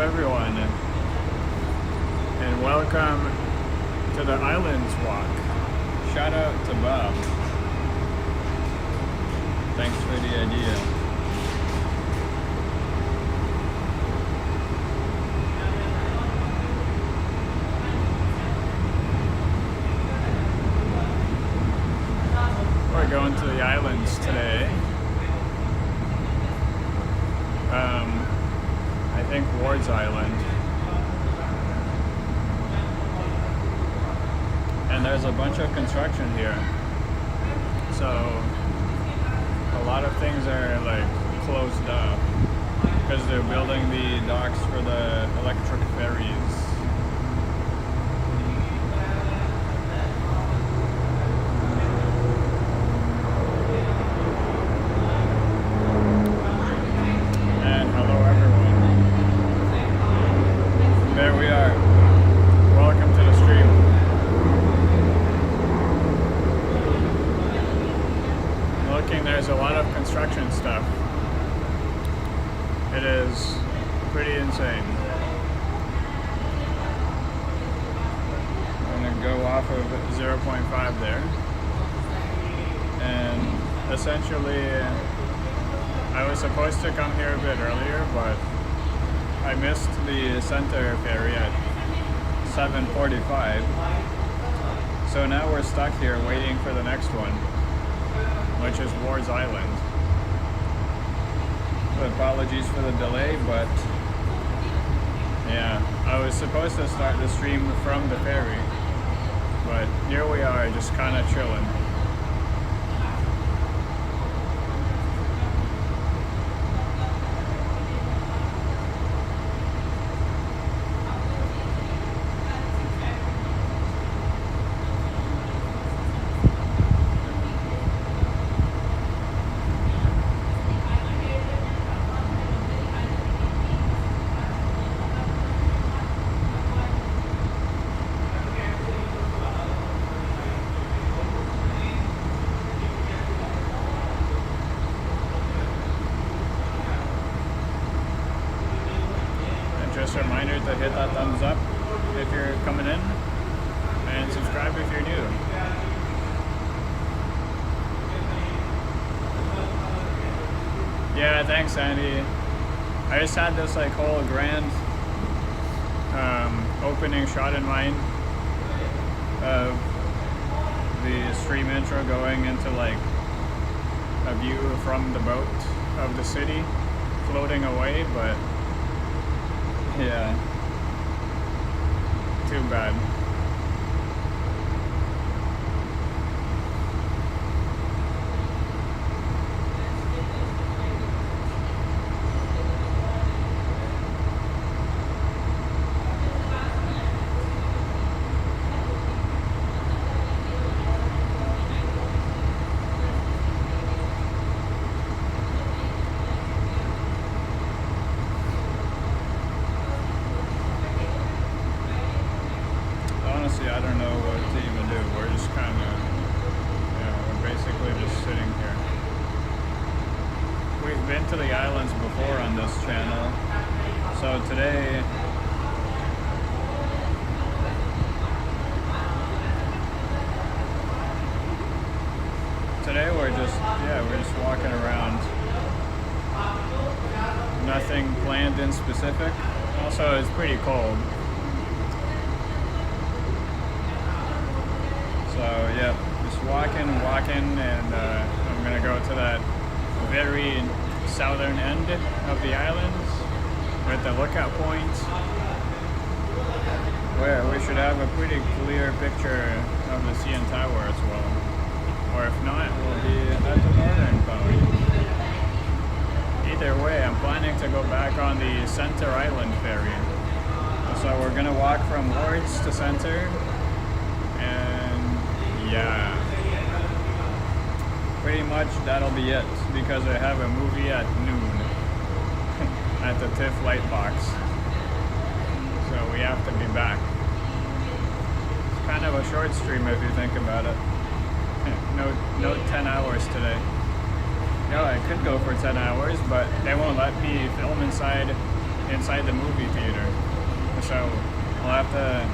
everyone, and welcome to the Islands Walk. Shout out to Bob. Thanks for the idea. We're going to the islands today. I think Ward's Island. And there's a bunch of construction here. So a lot of things are like closed up because they're building the docks for the electric ferries. There's a lot of construction stuff. It is pretty insane. I'm going to go off of 0.5 there. And essentially, I was supposed to come here a bit earlier, but I missed the center ferry at 7:45. So now we're stuck here waiting for the next one, which is Ward's Island. So apologies for the delay, but yeah, I was supposed to start the stream from the ferry, but here we are, just kind of chilling. Just a reminder to hit that thumbs up if you're coming in, and subscribe if you're new. Yeah, thanks, Andy. I just had this like whole grand opening shot in mind of the stream intro going into like a view from the boat of the city floating away, but yeah, too bad. Honestly, I don't know what to even do. We're just kind of, we're basically just sitting here. We've been to the islands before on this channel, so today we're just walking around. Nothing planned in specific. Also, it's pretty cold. So yeah, just walking, and I'm gonna go to that very southern end of the islands with the lookout point, where we should have a pretty clear picture of the CN Tower as well. Or if not, we'll be at the northern point. Either way, I'm planning to go back on the Center Island ferry. So we're gonna walk from Lords to Center, and yeah, pretty much that'll be it, because I have a movie at noon at the TIFF Lightbox, so we have to be back. It's kind of a short stream if you think about it. No 10 hours today. No, I could go for 10 hours, but they won't let me film inside inside the movie theater. So I'll have to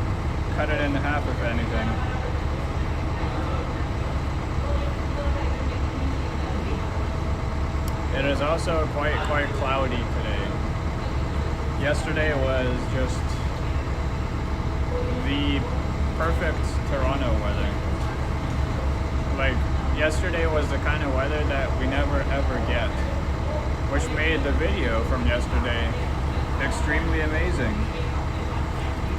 cut it in half if anything. It is also quite cloudy today. Yesterday was just the perfect Toronto weather. Like, yesterday was the kind of weather that we never ever get, which made the video from yesterday extremely amazing.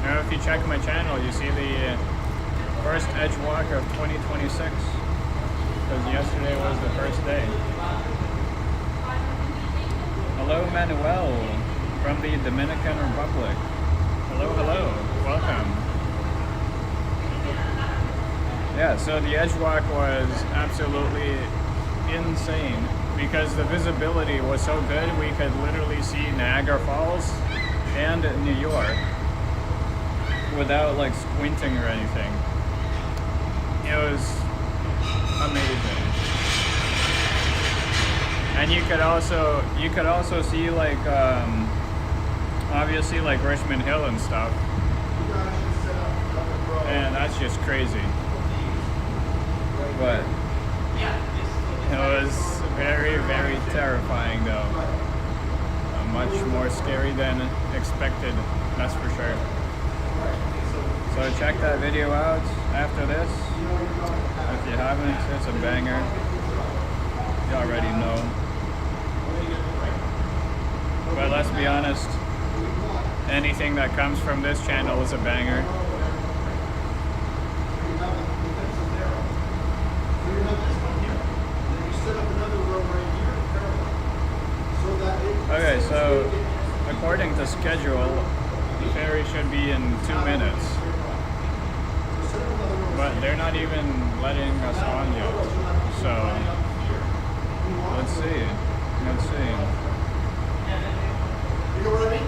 Now, if you check my channel, you see the first edge walk of 2026, because yesterday was the first day. Hello, Manuel from the Dominican Republic. Hello, welcome. Yeah, so the edge walk was absolutely insane because the visibility was so good. We could literally see Niagara Falls and New York without like squinting or anything. It was amazing. And you could also see like obviously like Richmond Hill and stuff. And that's just crazy. But it was very terrifying though. Much more scary than expected, that's for sure. So check that video out after this. If you haven't, it's a banger. You already know. But let's be honest, anything that comes from this channel is a banger. Okay, so according to schedule, Ferry should be in 2 minutes. But they're not even letting us on yet. So let's see. You ready?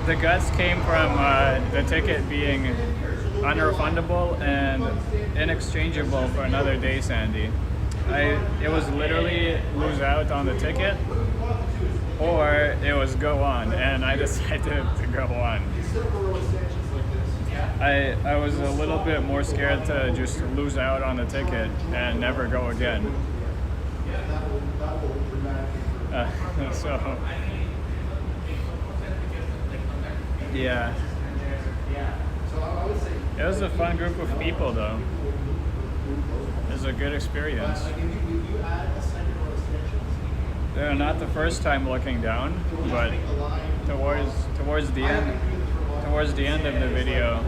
The guts came from the ticket being unrefundable and inexchangeable for another day, Sandy. It was literally lose out on the ticket or it was go on, and I decided to go on. I was a little bit more scared to just lose out on the ticket and never go again. So yeah, it was a fun group of people though. It was a good experience. Not the first time looking down, but towards the end of the video,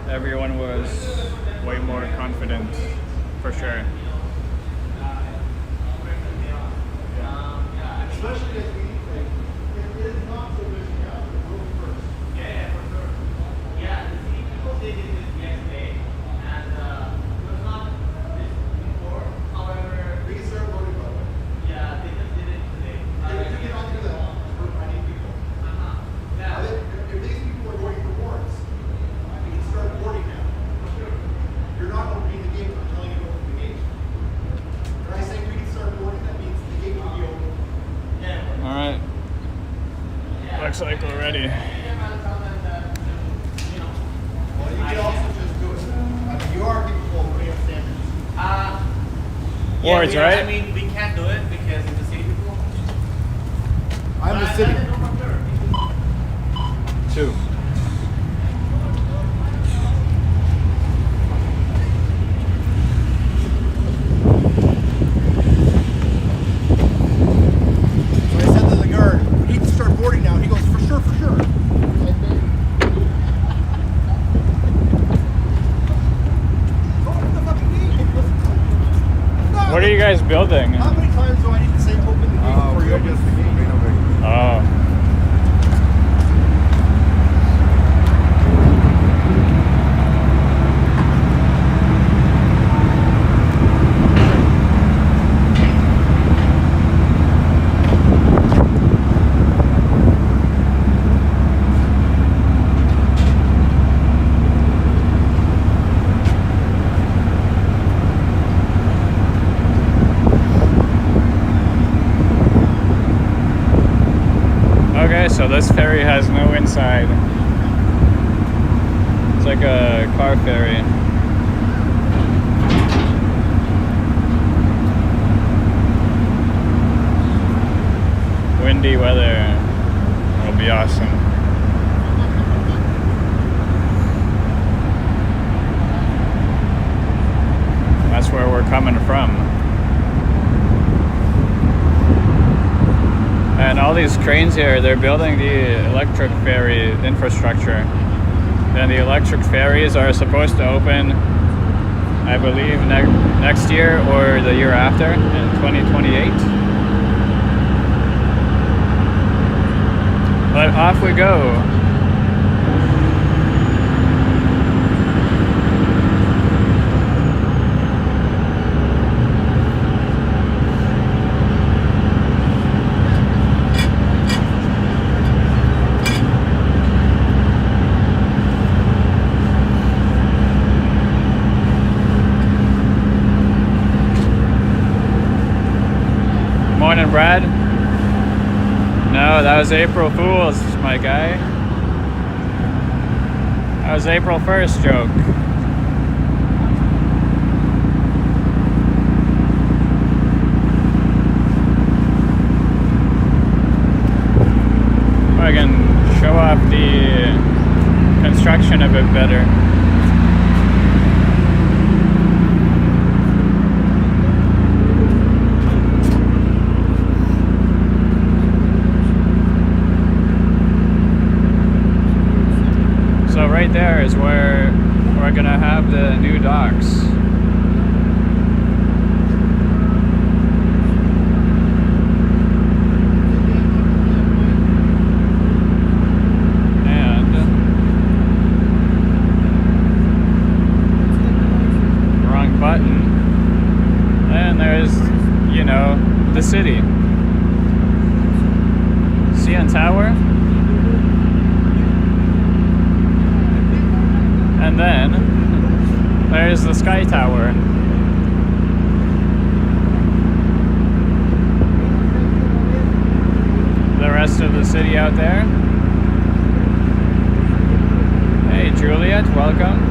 everyone was way more confident, for sure. Looks like we're ready. Well, you can also just do it. I mean, you are capable of putting up standards. Words, right? I mean, we can't do it because it's the city people. I'm the city. 2. So I said to the guard, we need to start boarding now. He goes, for sure. What are you guys building? How many times do I need to say open the gate before you open the gate? Oh. this ferry has no inside. It's like a car ferry. Windy weather. It'll be awesome. That's where we're coming from. And all these cranes here, they're building the electric ferry infrastructure. And the electric ferries are supposed to open, I believe, next year or the year after, in 2028. But off we go. Morning, Brad. No, that was April Fool's, my guy. That was April 1st joke. I can show off the construction a bit better. So right there is where we're gonna have the new docks. And wrong button. And there's, you know, the city. CN Tower. And then there's the Sky Tower. The rest of the city out there. Hey Juliet, welcome.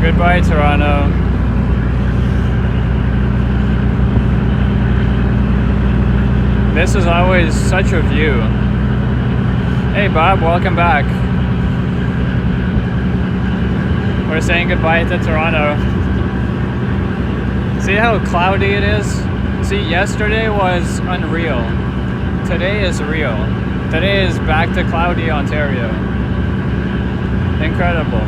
Goodbye, Toronto. This is always such a view. Hey Bob, welcome back. We're saying goodbye to Toronto. See how cloudy it is? See, yesterday was unreal. Today is real. Today is back to cloudy Ontario. Incredible.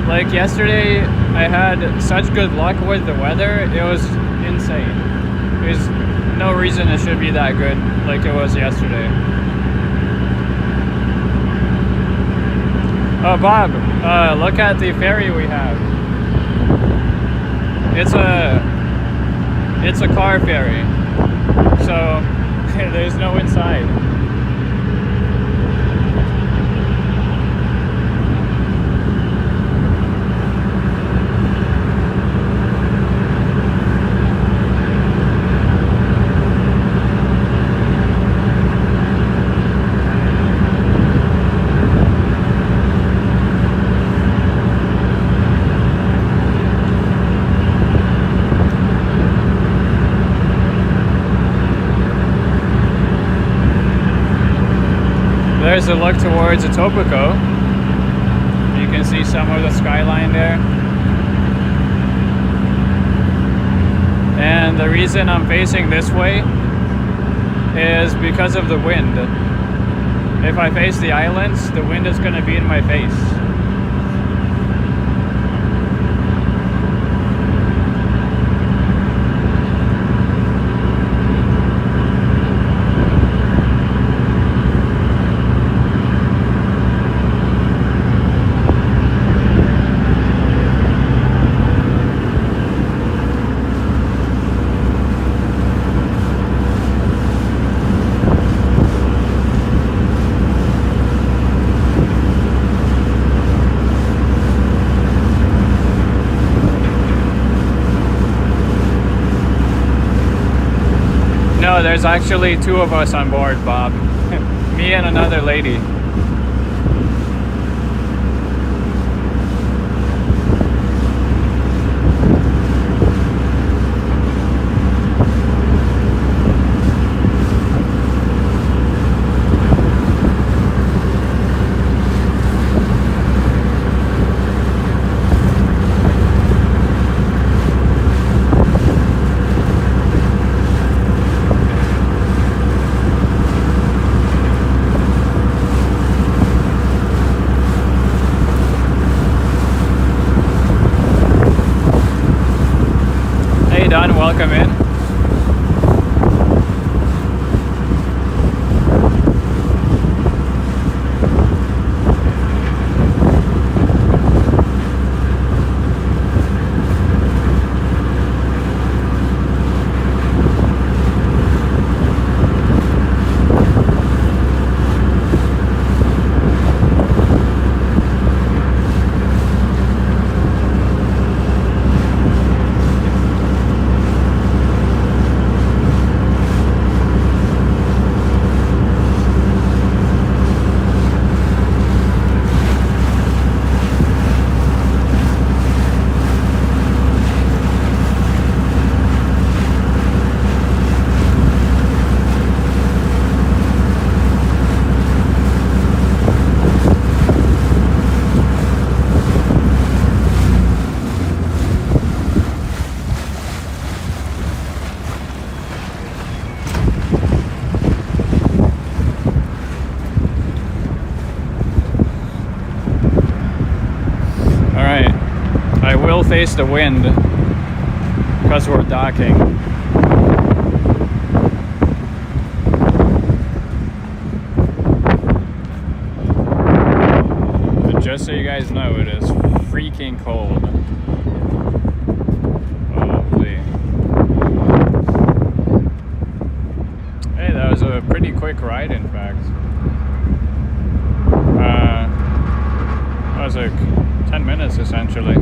Like yesterday, I had such good luck with the weather, it was insane. There's no reason it should be that good like it was yesterday. Oh, Bob, look at the ferry we have. It's a car ferry, so there's no inside. There's a look towards Etobicoke. You can see some of the skyline there. And the reason I'm facing this way is because of the wind. If I face the islands, the wind is going to be in my face. there's actually two of us on board, Bob. Me and another lady. Don, welcome in. Face the wind because we're docking. But just so you guys know, it is freaking cold. Holy. Hey, that was a pretty quick ride, in fact. That was like 10 minutes essentially.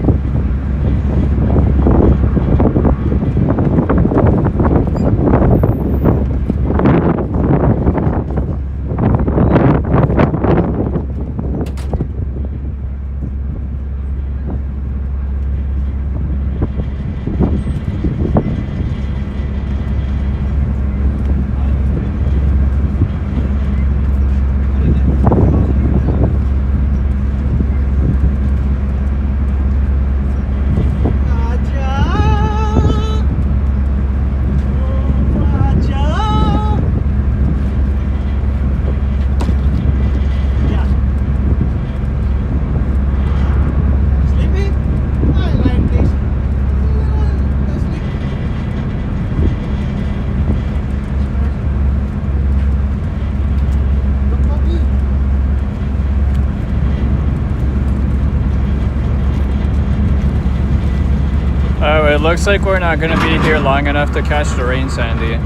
It looks like we're not going to be here long enough to catch the rain, Sandy.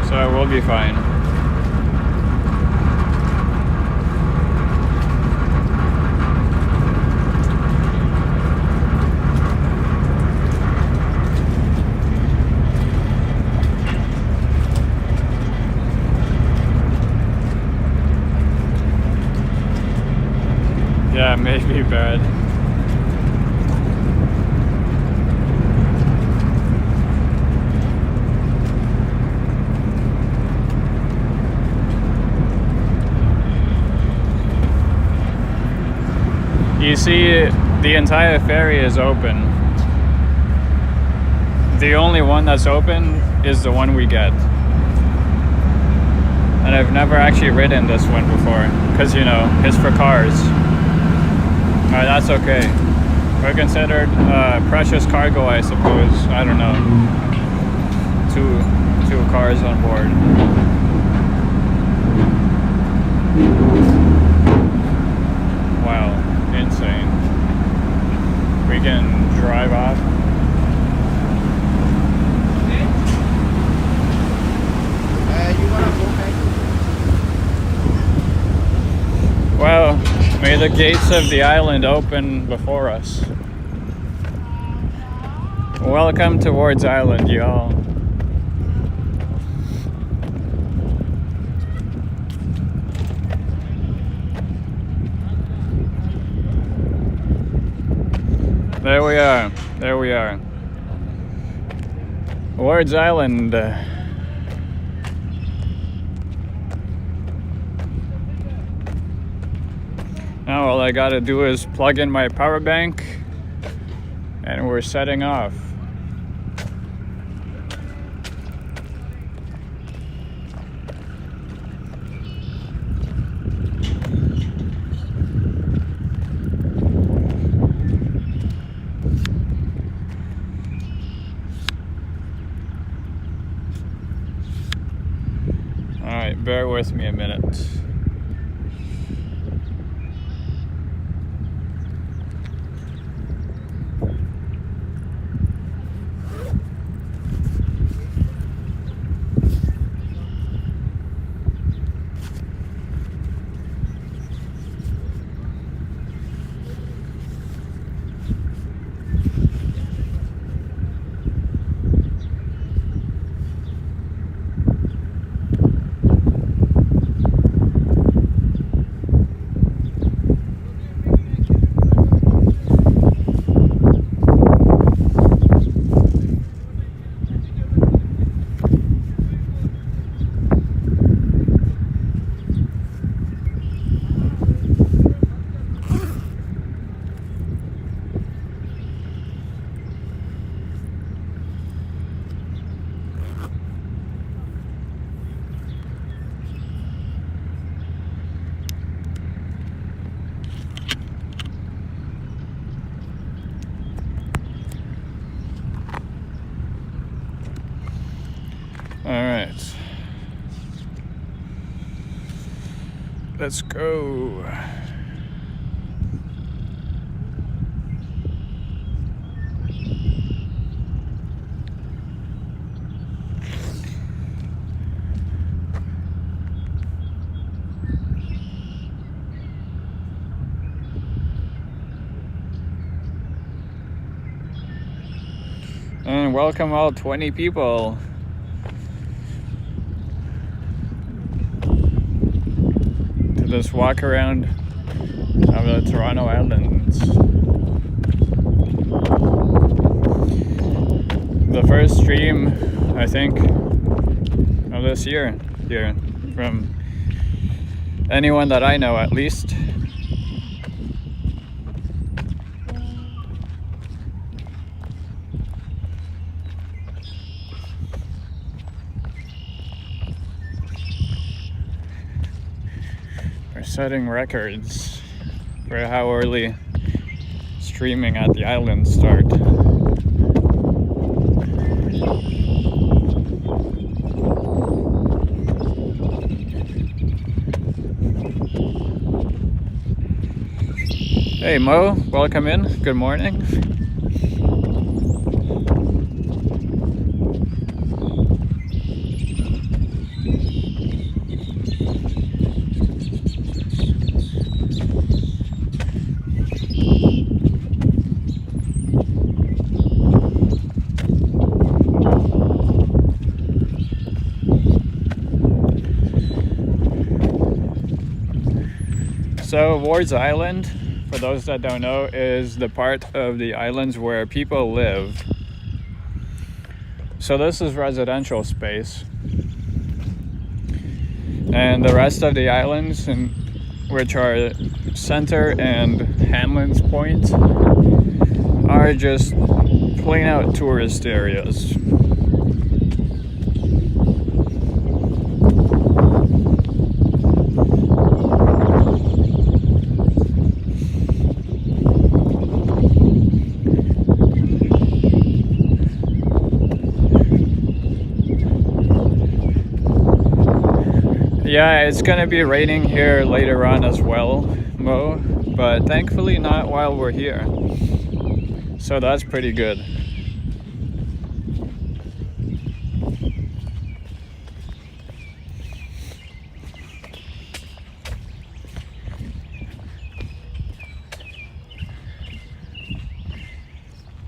So we'll be fine. Yeah, maybe bad. You see, the entire ferry is open. The only one that's open is the one we get. And I've never actually ridden this one before, because, you know, it's for cars. Alright, that's okay. We're considered precious cargo, I suppose. I don't know. Two cars on board. Wow. Insane. We can drive off. You wanna go back? Well, may the gates of the island open before us. Welcome to Ward's Island, y'all. There we are. There we are. Ward's Island. Now all I gotta do is plug in my power bank and we're setting off. Alright, bear with me a minute. Alright. Let's go. And welcome all 20 people. This walk around of the Toronto Islands. The first stream, I think, of this year here, from anyone that I know at least. Setting records for how early streaming at the island start. Hey Mo, welcome in. Good morning. So Ward's Island, for those that don't know, is the part of the islands where people live. So this is residential space. And the rest of the islands, which are Center and Hamlin's Point, are just plain out tourist areas. Yeah, it's gonna be raining here later on as well, Mo, but thankfully not while we're here. So that's pretty good.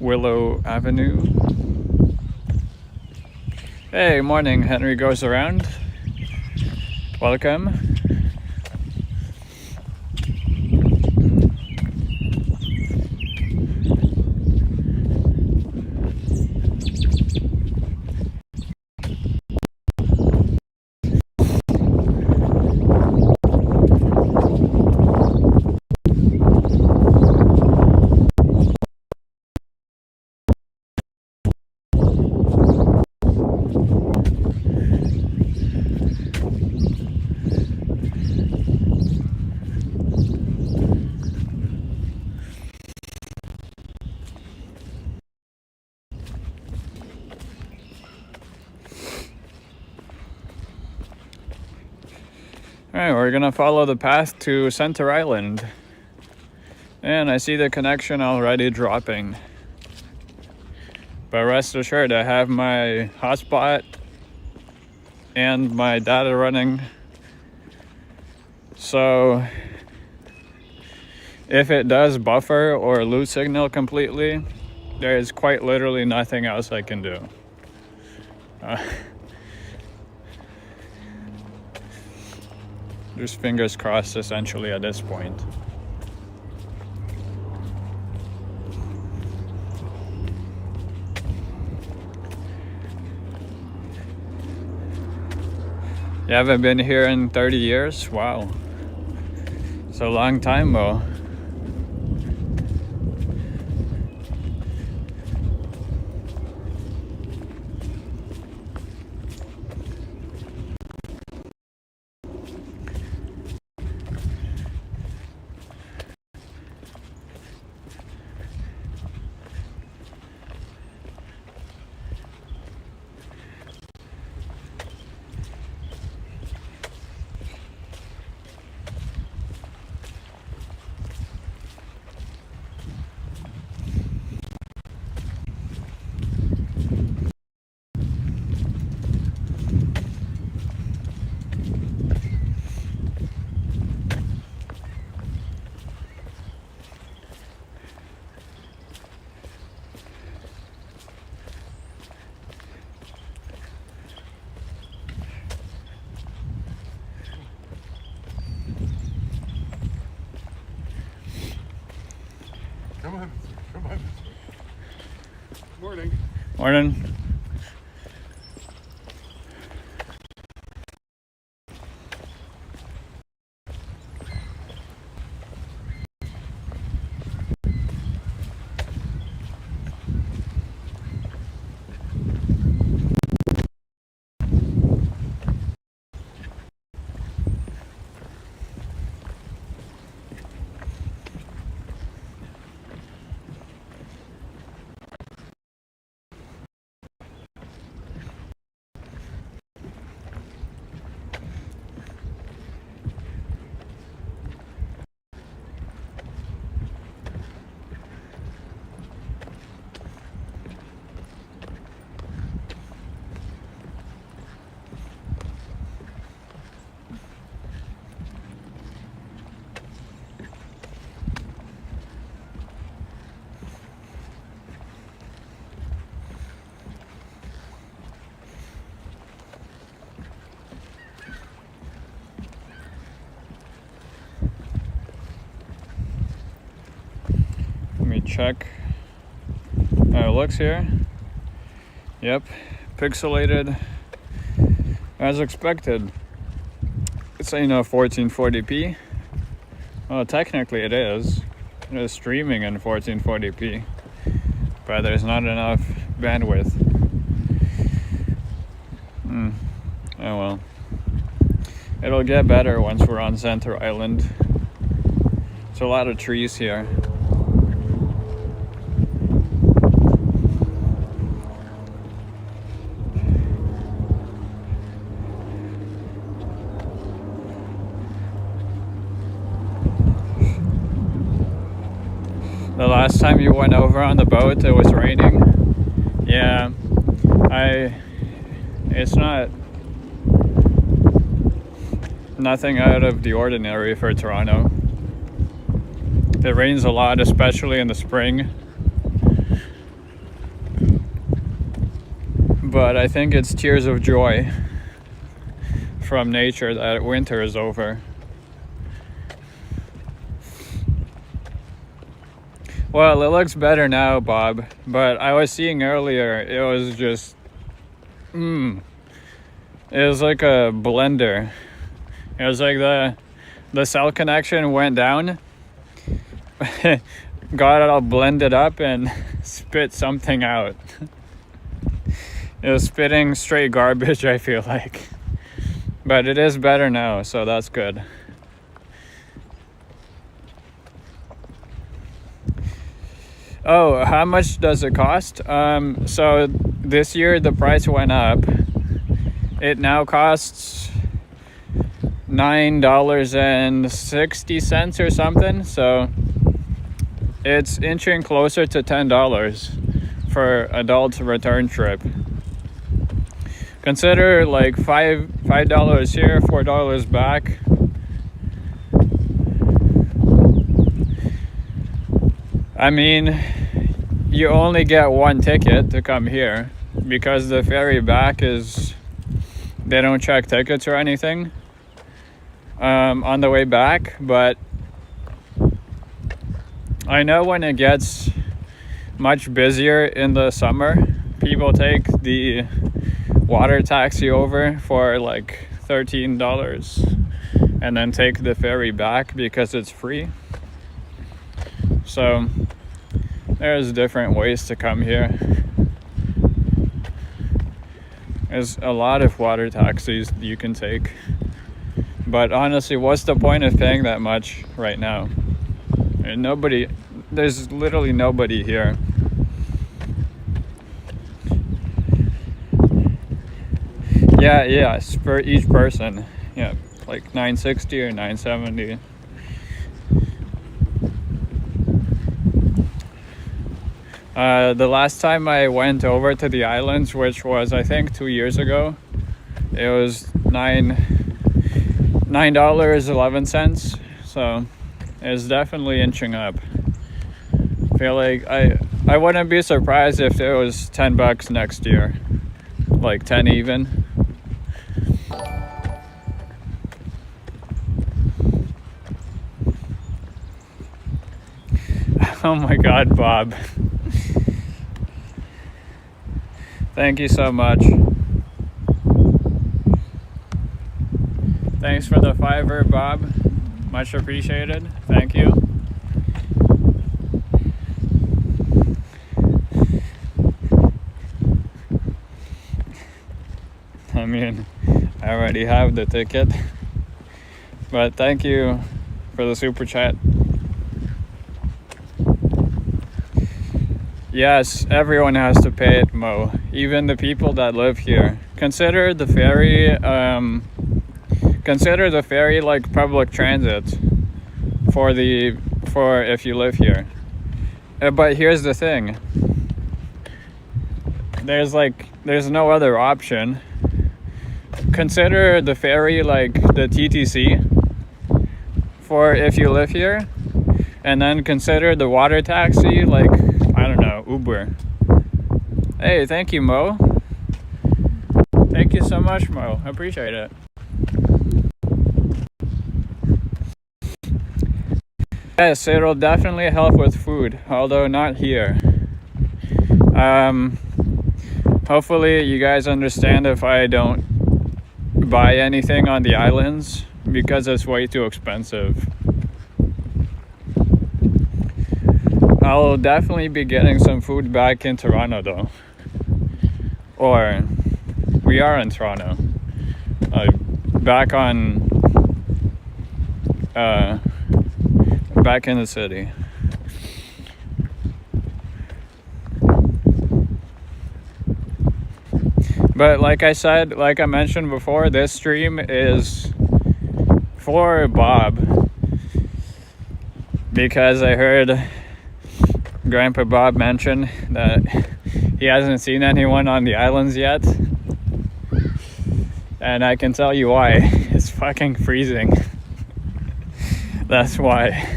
Willow Avenue. Hey, morning, Henry Goes Around. Welcome. Alright, we're gonna follow the path to Center Island. And I see the connection already dropping. But rest assured, I have my hotspot and my data running. So if it does buffer or lose signal completely, there is quite literally nothing else I can do. Just fingers crossed essentially at this point. You haven't been here in 30 years? Wow. It's a long time though. Come on. Morning. Morning. Let me check how it looks here. Yep, pixelated as expected. It's saying 1440p. Well, technically it is. It is streaming in 1440p, but there's not enough bandwidth. Oh well. It'll get better once we're on Center Island. There's a lot of trees here. The last time you went over on the boat, it was raining. Yeah, it's nothing out of the ordinary for Toronto. It rains a lot, especially in the spring. But I think it's tears of joy from nature that winter is over. Well, it looks better now, Bob, but I was seeing earlier, it was just, it was like a blender. It was like the cell connection went down, got it all blended up and spit something out. It was spitting straight garbage, I feel like. But it is better now, so that's good. Oh, how much does it cost? So this year the price went up. It now costs $9.60 or something, so it's inching closer to $10 for adult return trip. Consider like $5 here, $4 back. I mean, you only get one ticket to come here because the ferry back is, they don't check tickets or anything on the way back. But I know when it gets much busier in the summer, people take the water taxi over for like $13 and then take the ferry back because it's free. So there's different ways to come here. There's a lot of water taxis you can take, but honestly, what's the point of paying that much right now? And there's literally nobody here. Yeah, it's for each person. Yeah, like $9.60 or $9.70. The last time I went over to the islands, which was I think 2 years ago, it was $9.11. So it's definitely inching up. I feel like I wouldn't be surprised if it was $10 next year, like 10 even. Oh my God, Bob. Thank you so much. Thanks for the $5, Bob. Much appreciated. Thank you. I mean, I already have the ticket, but thank you for the super chat. Yes, everyone has to pay it, Mo. Even the people that live here. Consider the ferry. Consider the ferry like public transit for if you live here. But here's the thing. There's no other option. Consider the ferry like the TTC for if you live here, and then consider the water taxi like, I don't know, Uber. Hey, thank you, Mo. Thank you so much, Mo. I appreciate it. Yes, it'll definitely help with food, although not here. Hopefully you guys understand if I don't buy anything on the islands because it's way too expensive. I'll definitely be getting some food back in Toronto though. Or we are in Toronto. Back in the city. But like I mentioned before, this stream is for Bob because I heard Grandpa Bob mention that he hasn't seen anyone on the islands yet, and I can tell you why. It's fucking freezing. That's why.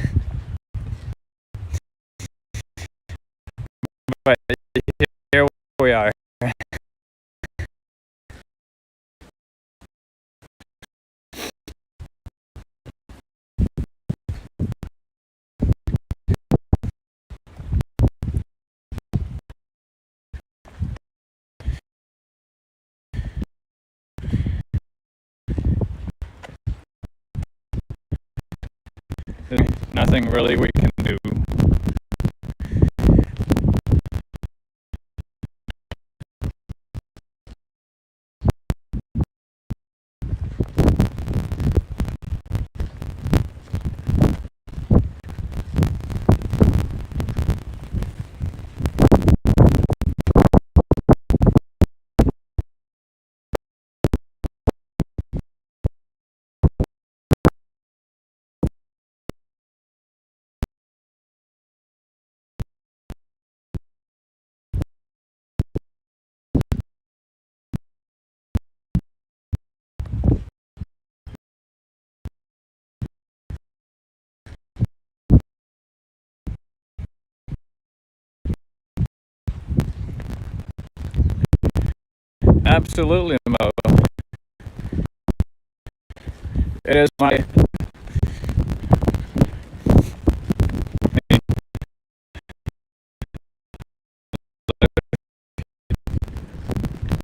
But here we are. There's nothing really we can do. Absolutely, Mo. It is my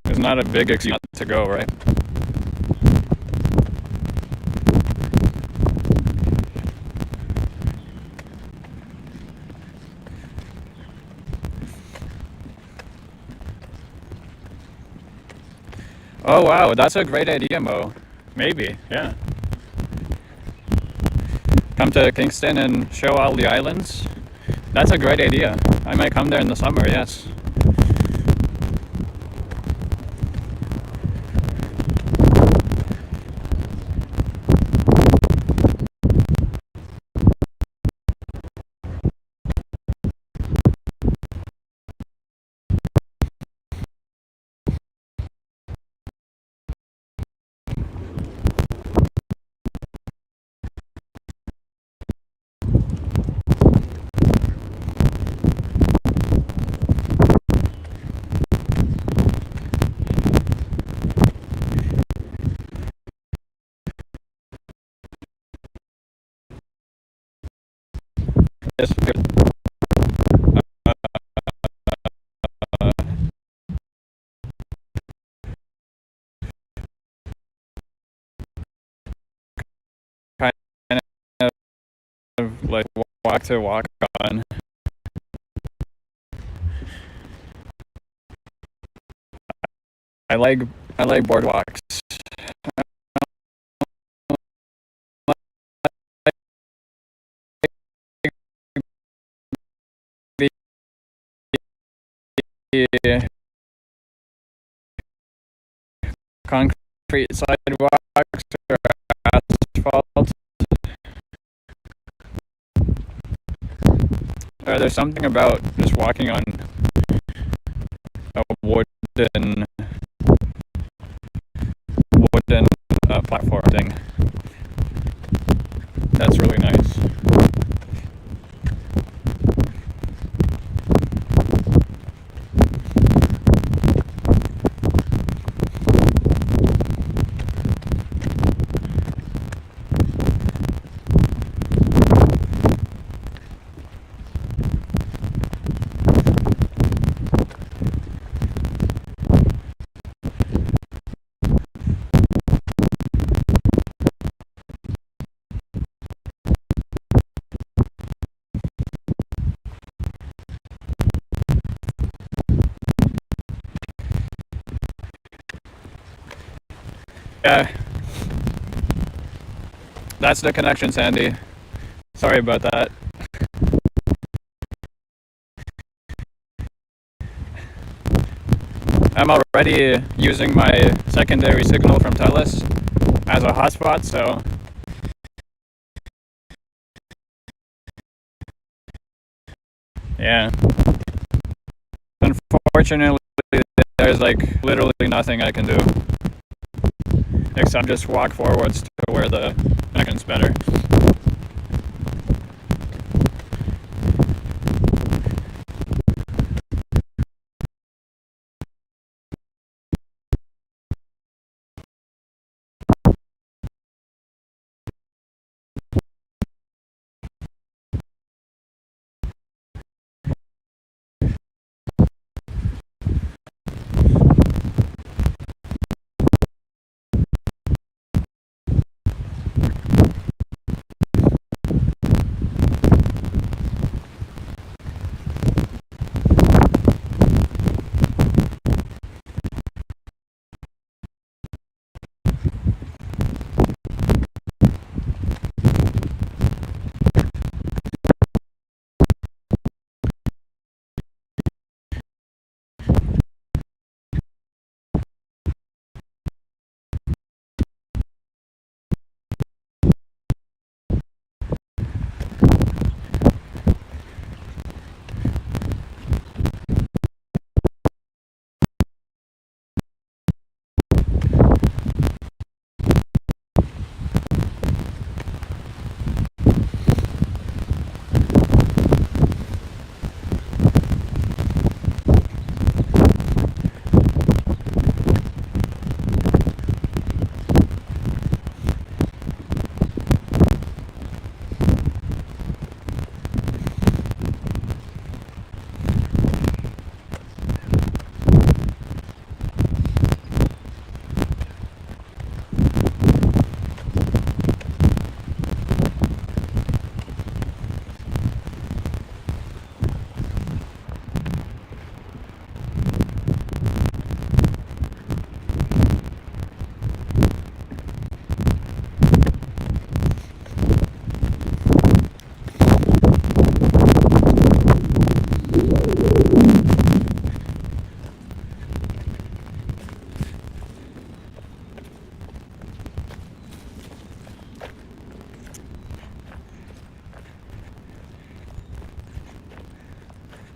it's not a big excuse not to go, right? Oh wow, that's a great idea, Mo. Maybe, yeah. Come to Kingston and show all the islands. That's a great idea. I might come there in the summer, yes. Yes, kind of like walk to walk on. I like boardwalks. The concrete sidewalks or asphalt. Or there's something about just walking on a wooden platform thing. That's really nice. Yeah, that's the connection, Sandy. Sorry about that. I'm already using my secondary signal from Telus as a hotspot, so yeah. Unfortunately, there's like literally nothing I can do except just walk forwards to where the connection's better.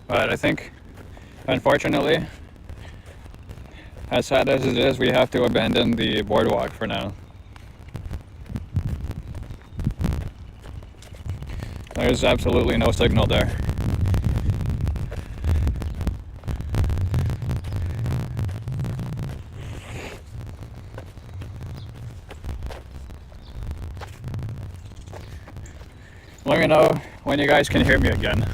But I think, unfortunately, as sad as it is, we have to abandon the boardwalk for now. There's absolutely no signal there. Let me know when you guys can hear me again.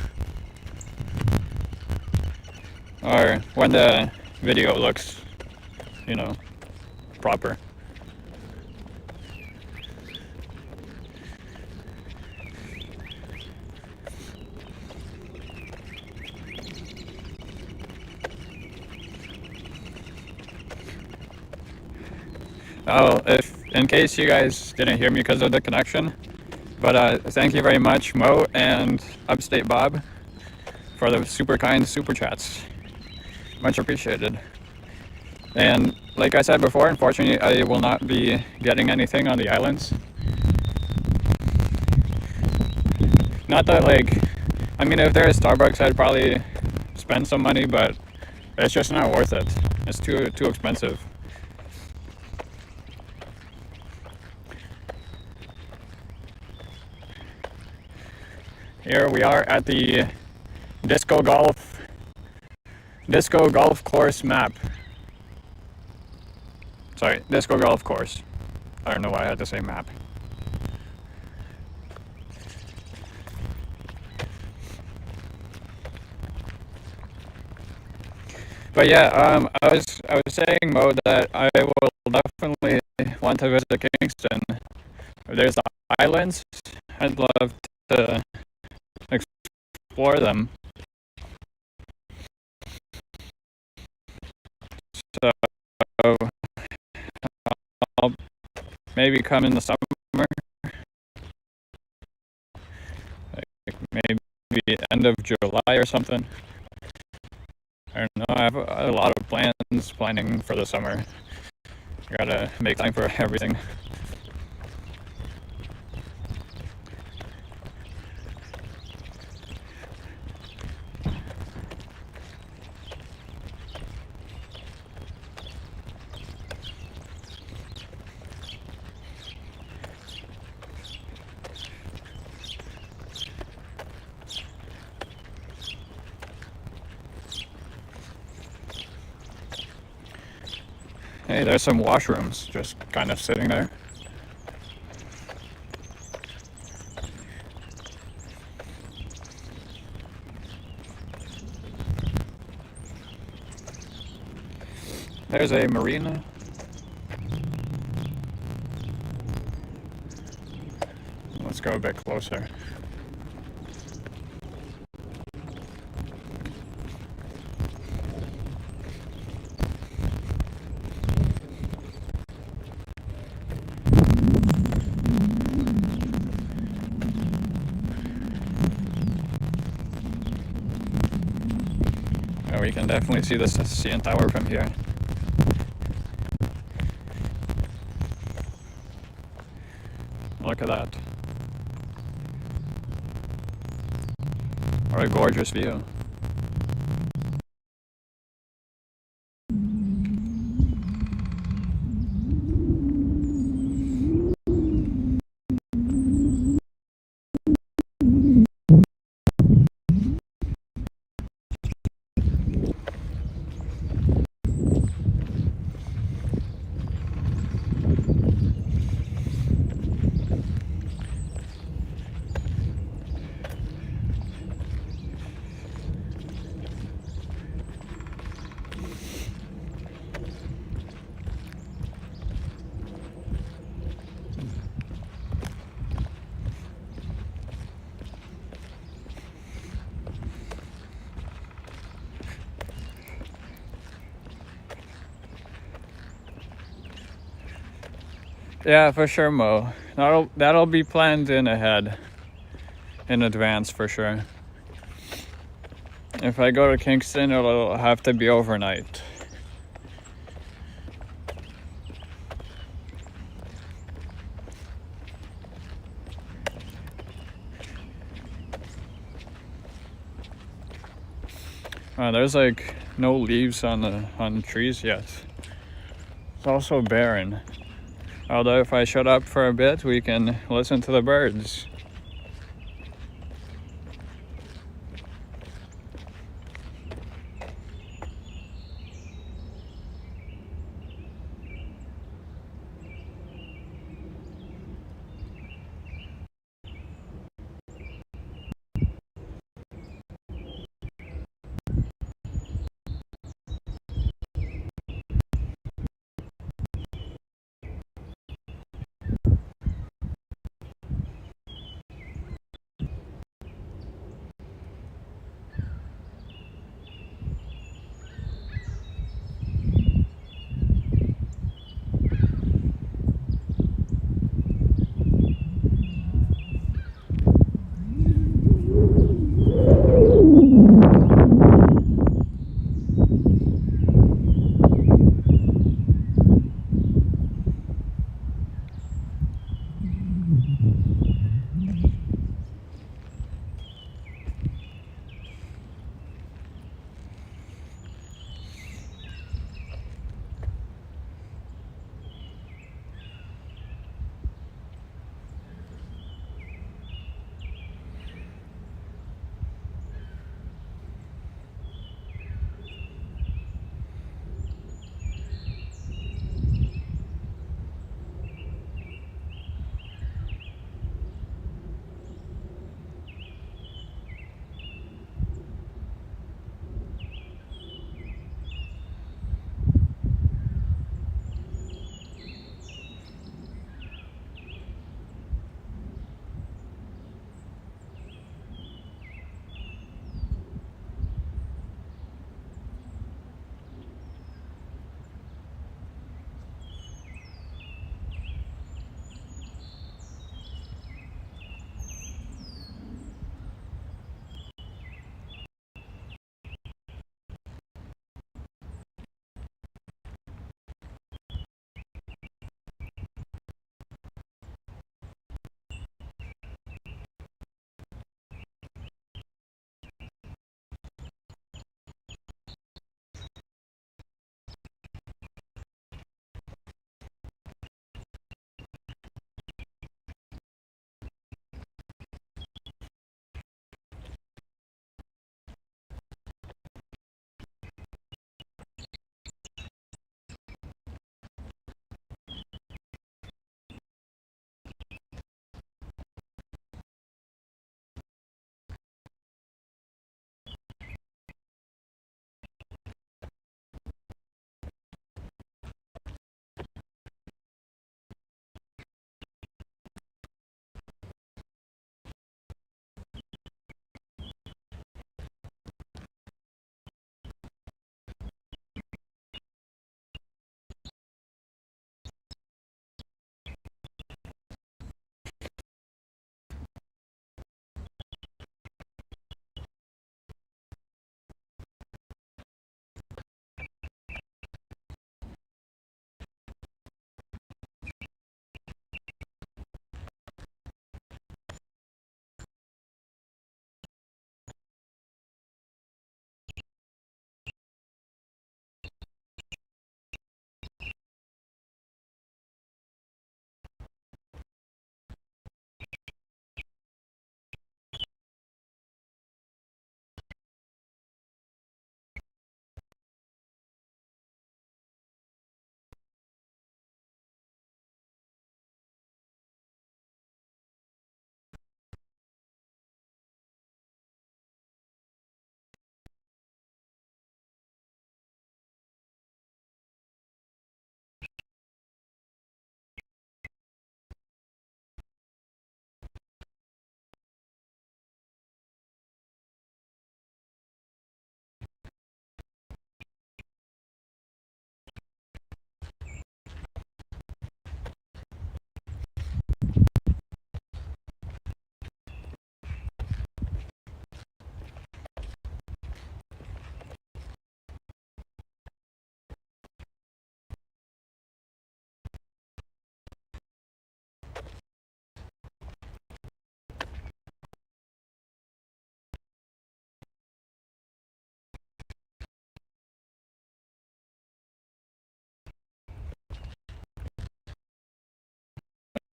Or when the video looks, you know, proper. Oh, if in case you guys didn't hear me because of the connection, but thank you very much, Mo and Upstate Bob, for the super kind super chats. Much appreciated. And like I said before, unfortunately, I will not be getting anything on the islands. Not that, like, I mean, if there is Starbucks, I'd probably spend some money, but it's just not worth it. It's too expensive. Here we are at the disco golf course map. Sorry, disco golf course. I don't know why I had to say map. But yeah, I was saying, Mo, that I will definitely want to visit Kingston. There's the islands. I'd love to explore them. So I'll maybe come in the summer, like maybe end of July or something. I don't know. I have a lot of planning for the summer. I gotta make time for everything. Hey, there's some washrooms just kind of sitting there. There's a marina. Let's go a bit closer. We can definitely see the CN Tower from here. Look at that. What a gorgeous view. Yeah, for sure, Mo. That'll be planned in advance for sure. If I go to Kingston, it'll have to be overnight. There's like no leaves on the trees yet. It's also barren. Although if I shut up for a bit, we can listen to the birds.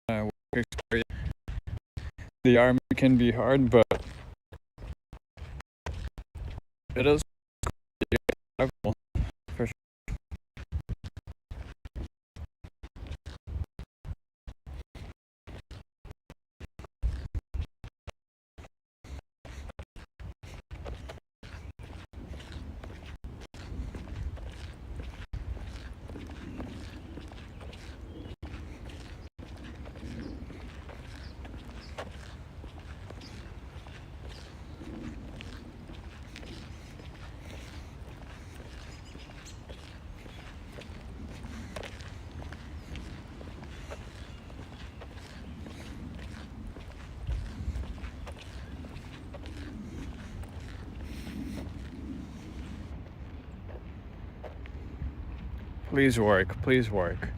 work experience. The army can be hard, but it is for sure. Please work, please work.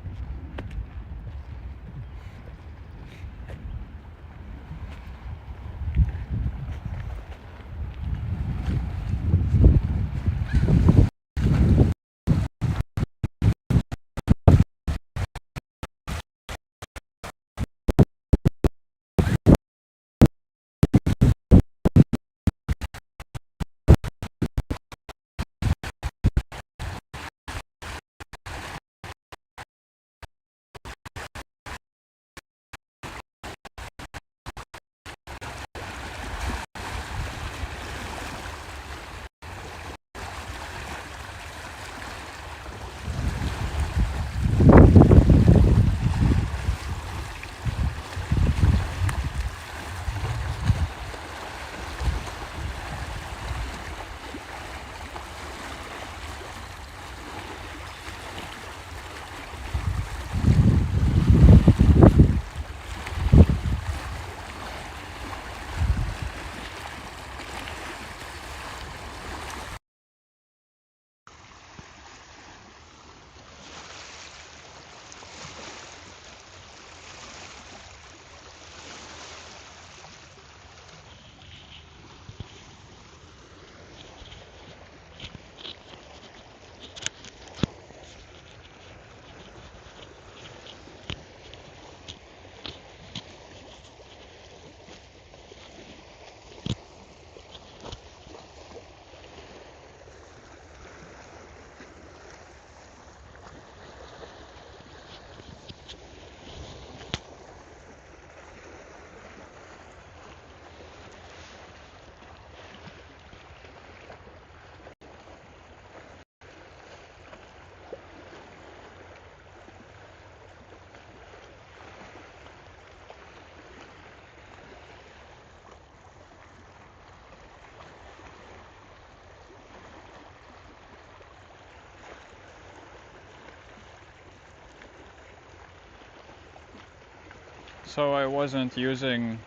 So I wasn't using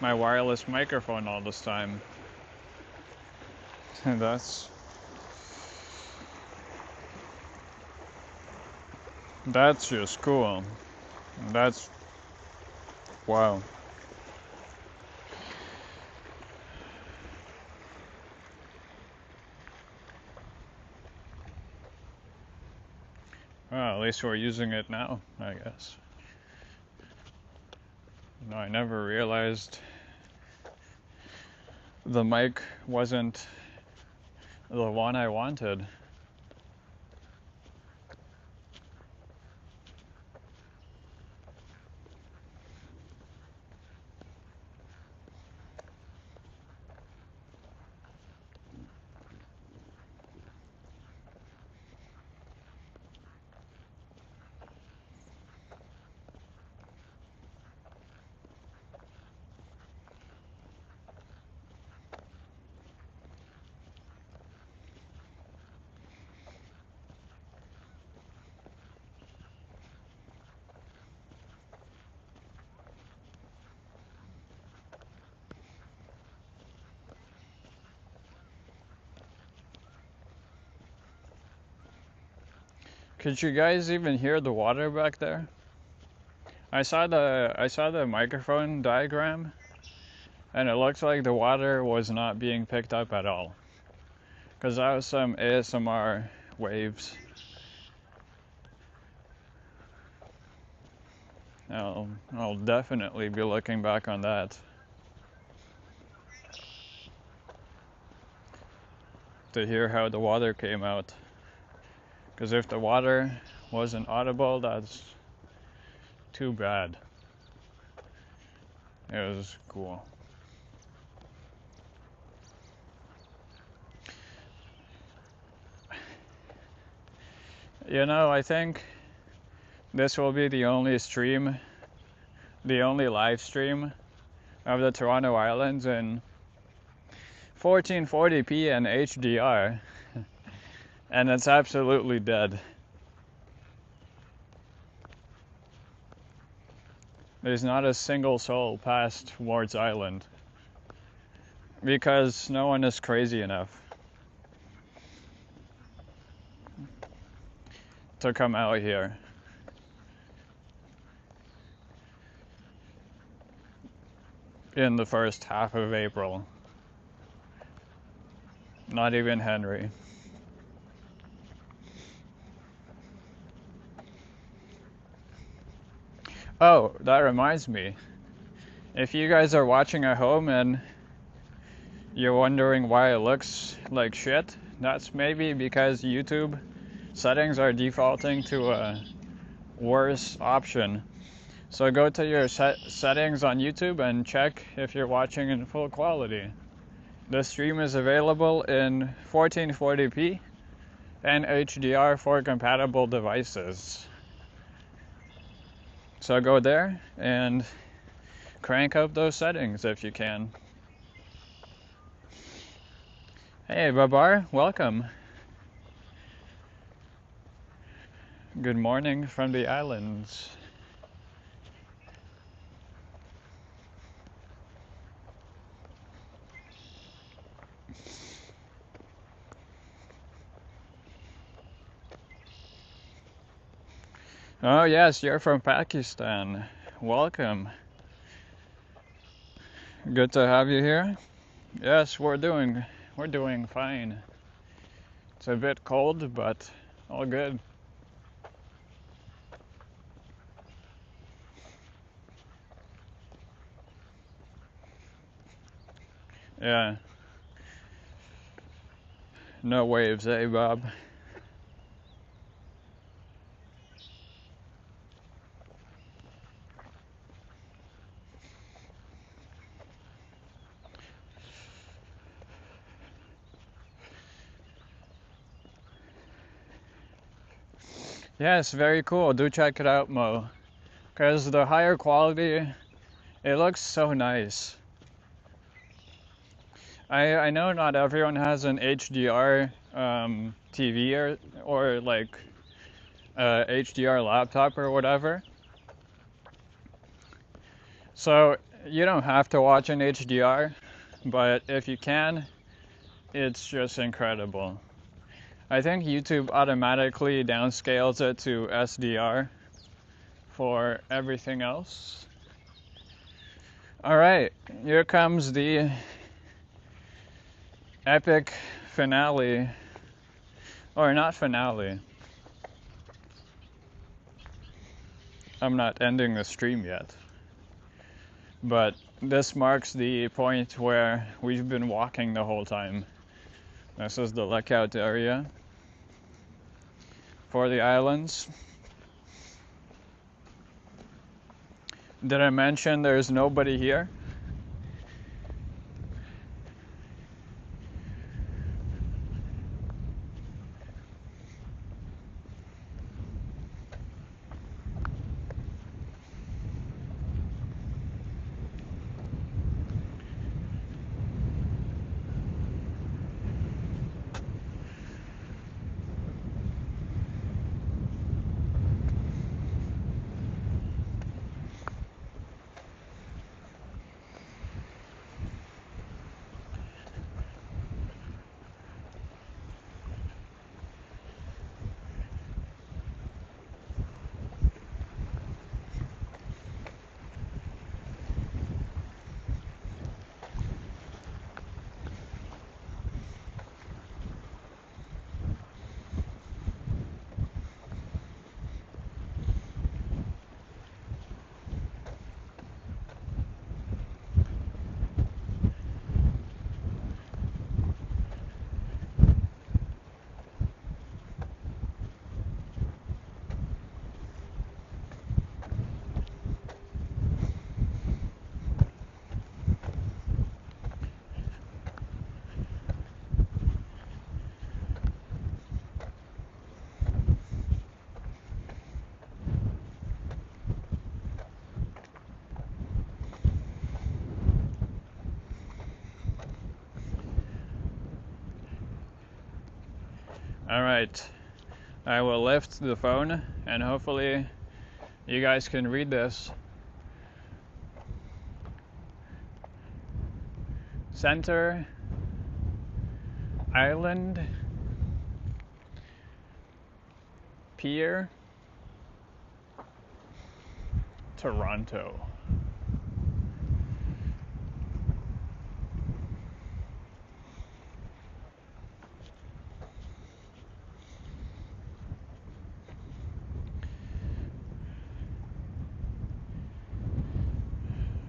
my wireless microphone all this time. And that's just cool. That's wow. Well, at least we're using it now, I guess. No, I never realized the mic wasn't the one I wanted. Could you guys even hear the water back there? I saw the microphone diagram, and it looks like the water was not being picked up at all. Because that was some ASMR waves. I'll definitely be looking back on that. To hear how the water came out. Because if the water wasn't audible, that's too bad. It was cool. You know, I think this will be the only live stream of the Toronto Islands in 1440p and HDR. And it's absolutely dead. There's not a single soul past Ward's Island because no one is crazy enough to come out here. In the first half of April. Not even Henry. Oh, that reminds me. If you guys are watching at home and you're wondering why it looks like shit, that's maybe because YouTube settings are defaulting to a worse option. So go to your settings on YouTube and check if you're watching in full quality. The stream is available in 1440p and HDR for compatible devices. So go there and crank up those settings if you can. Hey Babar, welcome. Good morning from the islands. Oh yes, you're from Pakistan. Welcome. Good to have you here. Yes, we're doing fine. It's a bit cold, but all good. Yeah. No waves, eh, Bob? Yes, very cool. Do check it out, Mo. Because the higher quality, it looks so nice. I know not everyone has an HDR TV or like HDR laptop or whatever. So you don't have to watch in HDR, but if you can, it's just incredible. I think YouTube automatically downscales it to SDR for everything else. All right, here comes the epic finale, or not finale. I'm not ending the stream yet, but this marks the point where we've been walking the whole time. This is the lookout area for the islands. Did I mention there's nobody here? Alright, I will lift the phone and hopefully you guys can read this. Center Island Pier, Toronto.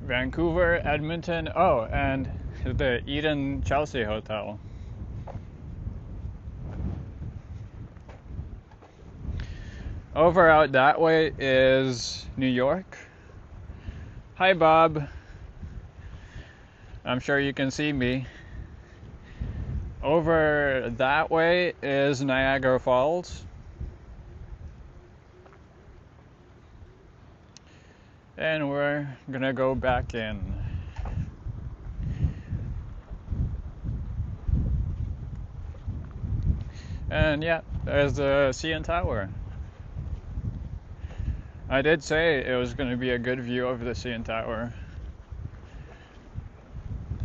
Vancouver, Edmonton, oh, and the Eden Chelsea Hotel. Over out that way is New York. Hi, Bob. I'm sure you can see me. Over that way is Niagara Falls. And we're gonna go back in. And yeah, there's the CN Tower. I did say it was gonna be a good view of the CN Tower.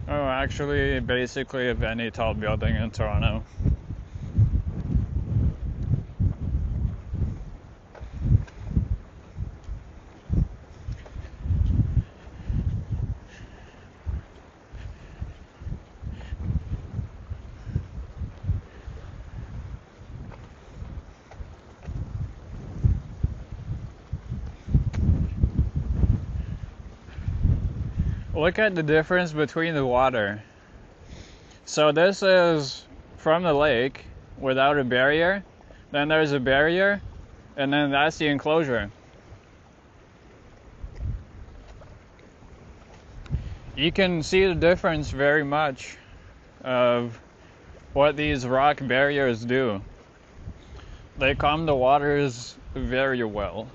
Oh, actually, basically of any tall building in Toronto. Look at the difference between the water. So this is from the lake without a barrier. Then there's a barrier, and then that's the enclosure. You can see the difference very much of what these rock barriers do. They calm the waters very well.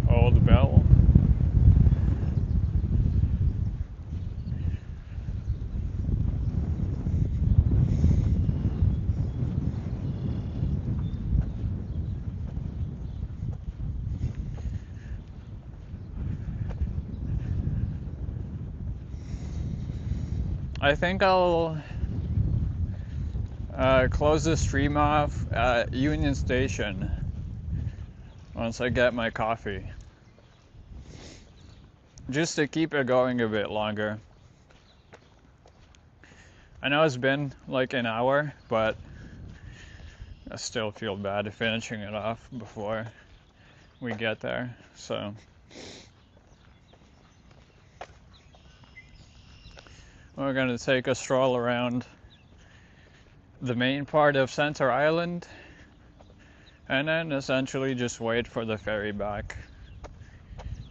Old Bell. I think I'll close the stream off at Union Station once I get my coffee. Just to keep it going a bit longer. I know it's been like an hour, but I still feel bad finishing it off before we get there, so. We're gonna take a stroll around the main part of Center Island and then essentially just wait for the ferry back.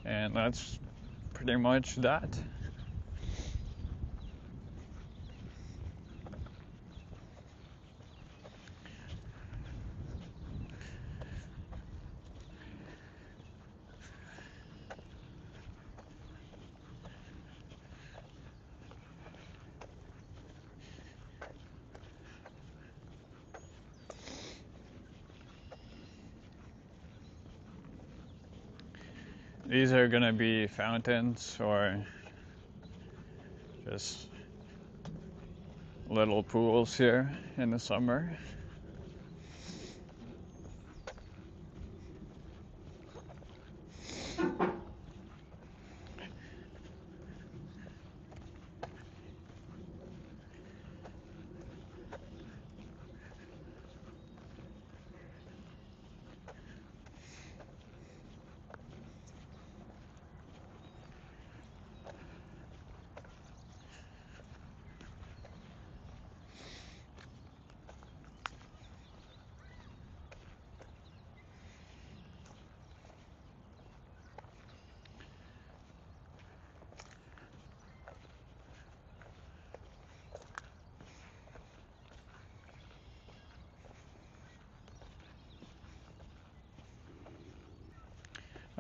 And that's pretty much that. These are gonna be fountains or just little pools here in the summer.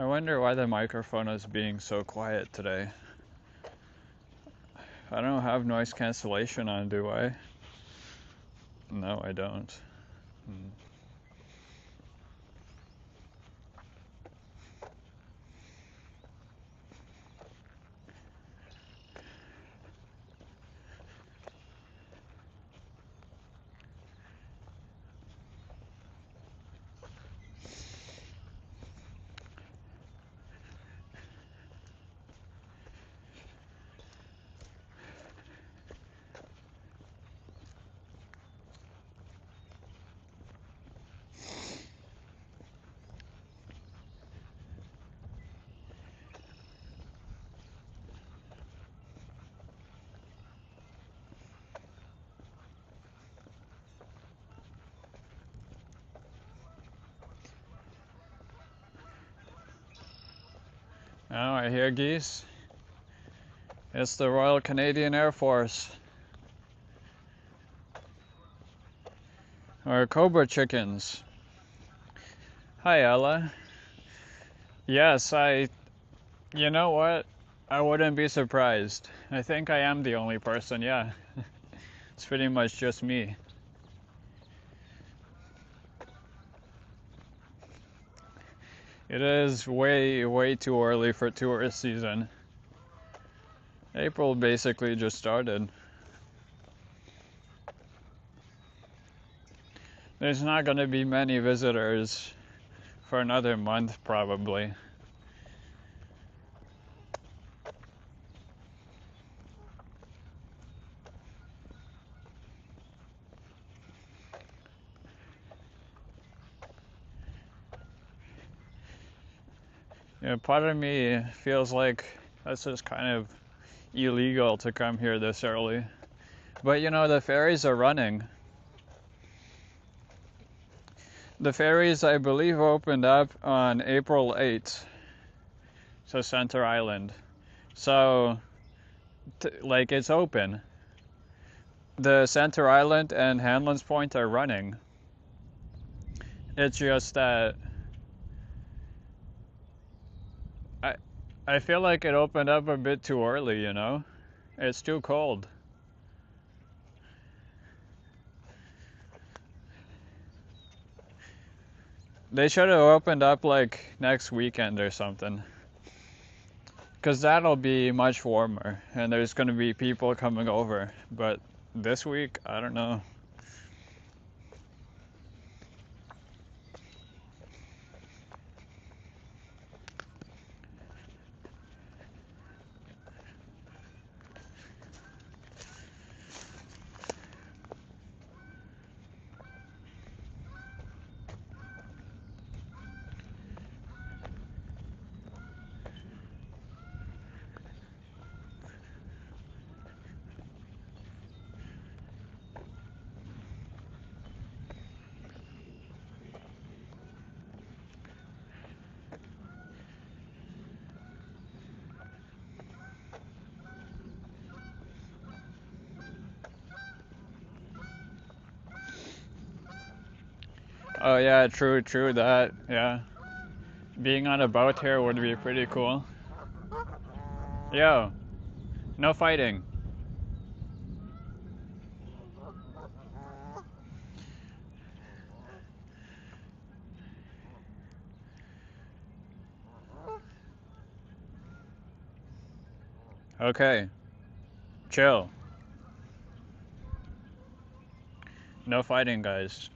I wonder why the microphone is being so quiet today. I don't have noise cancellation on, do I? No, I don't. Oh, I hear geese. It's the Royal Canadian Air Force. Or cobra chickens. Hi, Ella. Yes, you know what? I wouldn't be surprised. I think I am the only person, yeah. It's pretty much just me. It is way, way too early for tourist season. April basically just started. There's not going to be many visitors for another month, probably. Yeah, part of me feels like that's just kind of illegal to come here this early. But you know, the ferries are running. The ferries, I believe, opened up on April 8th to Center Island. So, like, it's open. The Center Island and Hanlan's Point are running. It's just that I feel like it opened up a bit too early, you know? It's too cold. They should have opened up like next weekend or something. Because that'll be much warmer and there's going to be people coming over. But this week, I don't know. Oh yeah, true that, yeah. Being on a boat here would be pretty cool. Yo, no fighting. Okay, chill. No fighting, guys.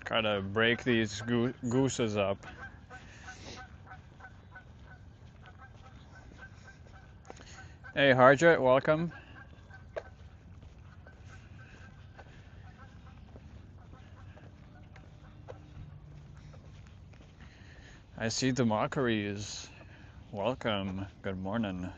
Gotta break these gooses up. Hey, Harjit, welcome. I see the mockeries. Welcome. Good morning.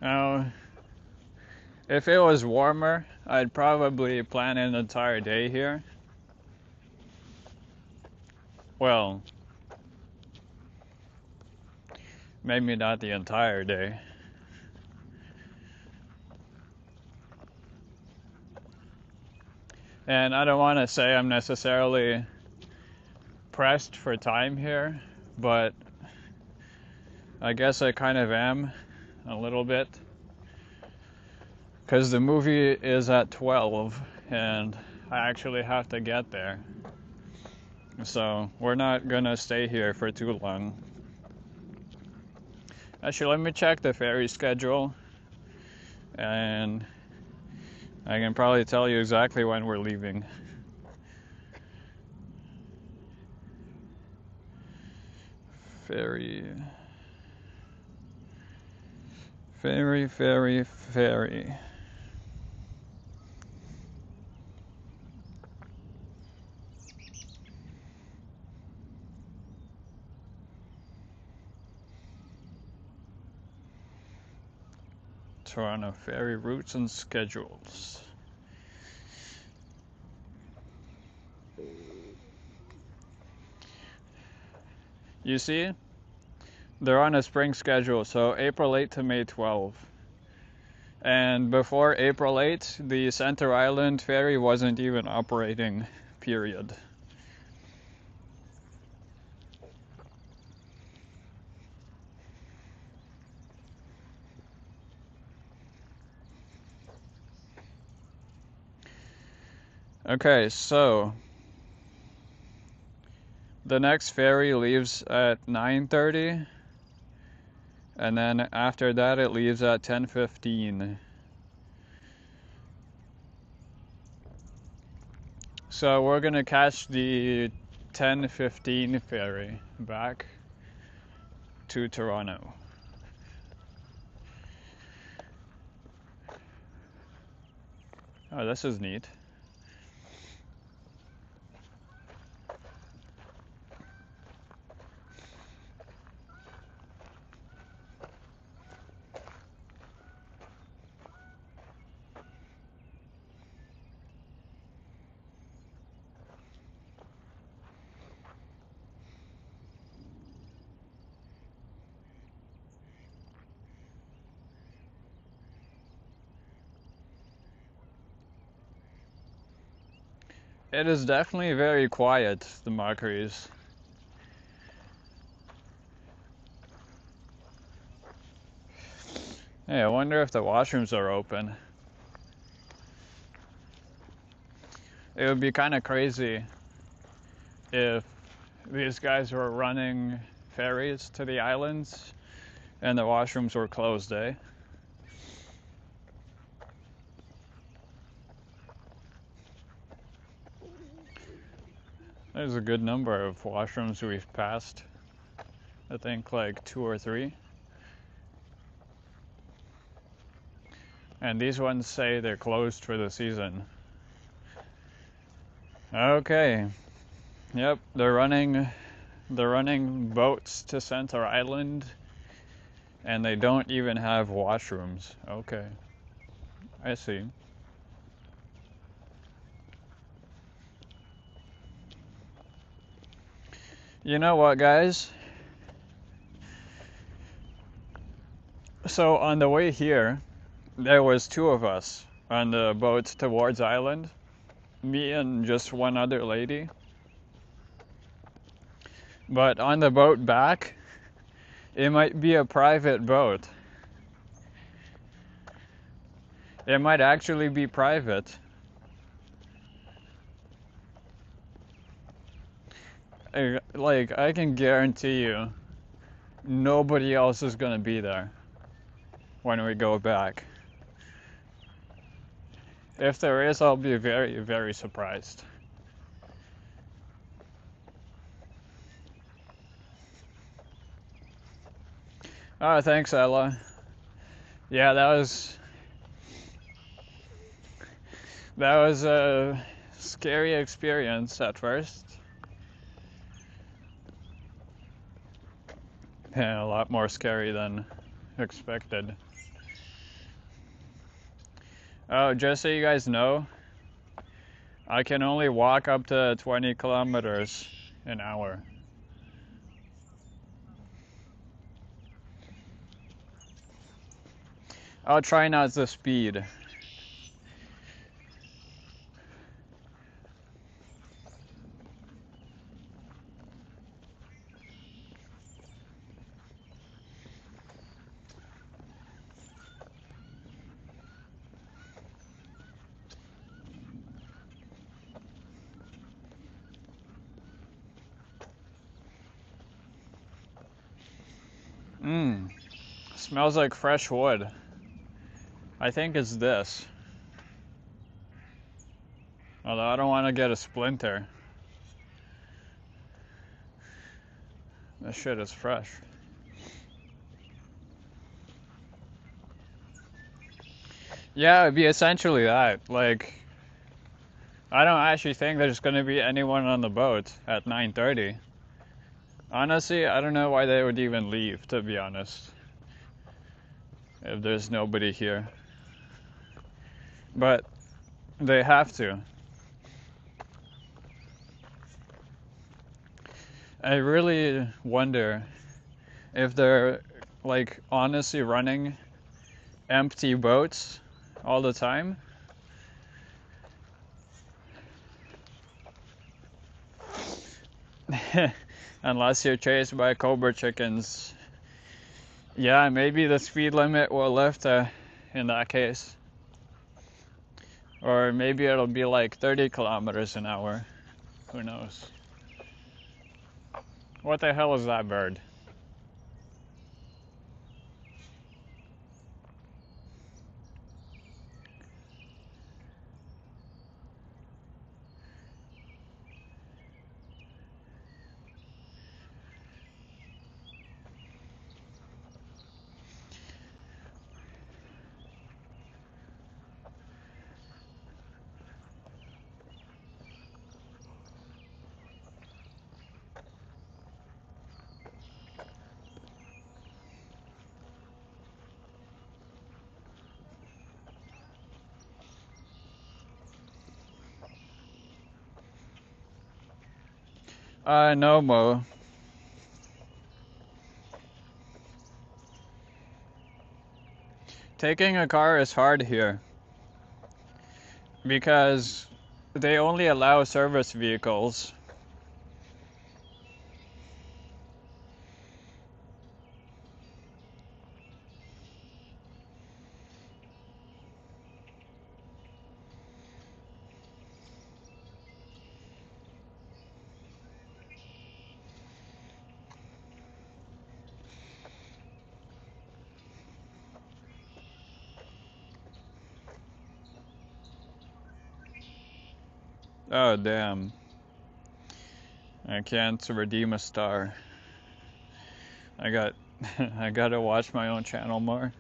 Now, if it was warmer, I'd probably plan an entire day here. Well, maybe not the entire day. And I don't want to say I'm necessarily pressed for time here, but I guess I kind of am a little bit. Because the movie is at 12 and I actually have to get there. So we're not gonna stay here for too long. Actually, let me check the ferry schedule and I can probably tell you exactly when we're leaving. Ferry. Ferry, ferry, ferry. Toronto ferry routes and schedules. You see, they're on a spring schedule, so April 8 to May 12. And before April 8, the Center Island ferry wasn't even operating, period. Okay, so the next ferry leaves at 9:30, and then after that it leaves at 10:15. So we're gonna catch the 10:15 ferry back to Toronto. Oh, this is neat. It is definitely very quiet, the Marqueries. Hey, I wonder if the washrooms are open. It would be kind of crazy if these guys were running ferries to the islands and the washrooms were closed, eh? There's a good number of washrooms we've passed. I think like 2 or 3. And these ones say they're closed for the season. Okay. Yep, they're running boats to Center Island and they don't even have washrooms. Okay. I see. You know what, guys? So on the way here, there was 2 of us on the boat towards island. Me and just one other lady. But on the boat back, it might be a private boat. It might actually be private. Like, I can guarantee you, nobody else is gonna be there when we go back. If there is, I'll be very, very surprised. Oh, thanks, Ella. Yeah, that was a scary experience at first. Yeah, a lot more scary than expected. Oh, just so you guys know, I can only walk up to 20 kilometers an hour. I'll try not to speed. Smells like fresh wood. I think it's this. Although I don't want to get a splinter. This shit is fresh. Yeah, it'd be essentially that. Like, I don't actually think there's gonna be anyone on the boat at 9:30. Honestly, I don't know why they would even leave, to be honest. If there's nobody here. But they have to. I really wonder if they're like honestly running empty boats all the time. Unless you're chased by cobra chickens. Yeah, maybe the speed limit will lift in that case. Or maybe it'll be like 30 kilometers an hour. Who knows? What the hell is that bird? No, Mo. Taking a car is hard here because they only allow service vehicles. Oh, damn. I can't redeem a star. I gotta watch my own channel more.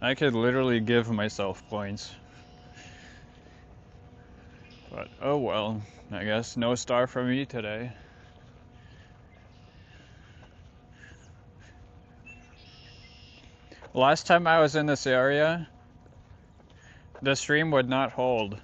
I could literally give myself points. But oh well, I guess no star for me today. Last time I was in this area, the stream would not hold.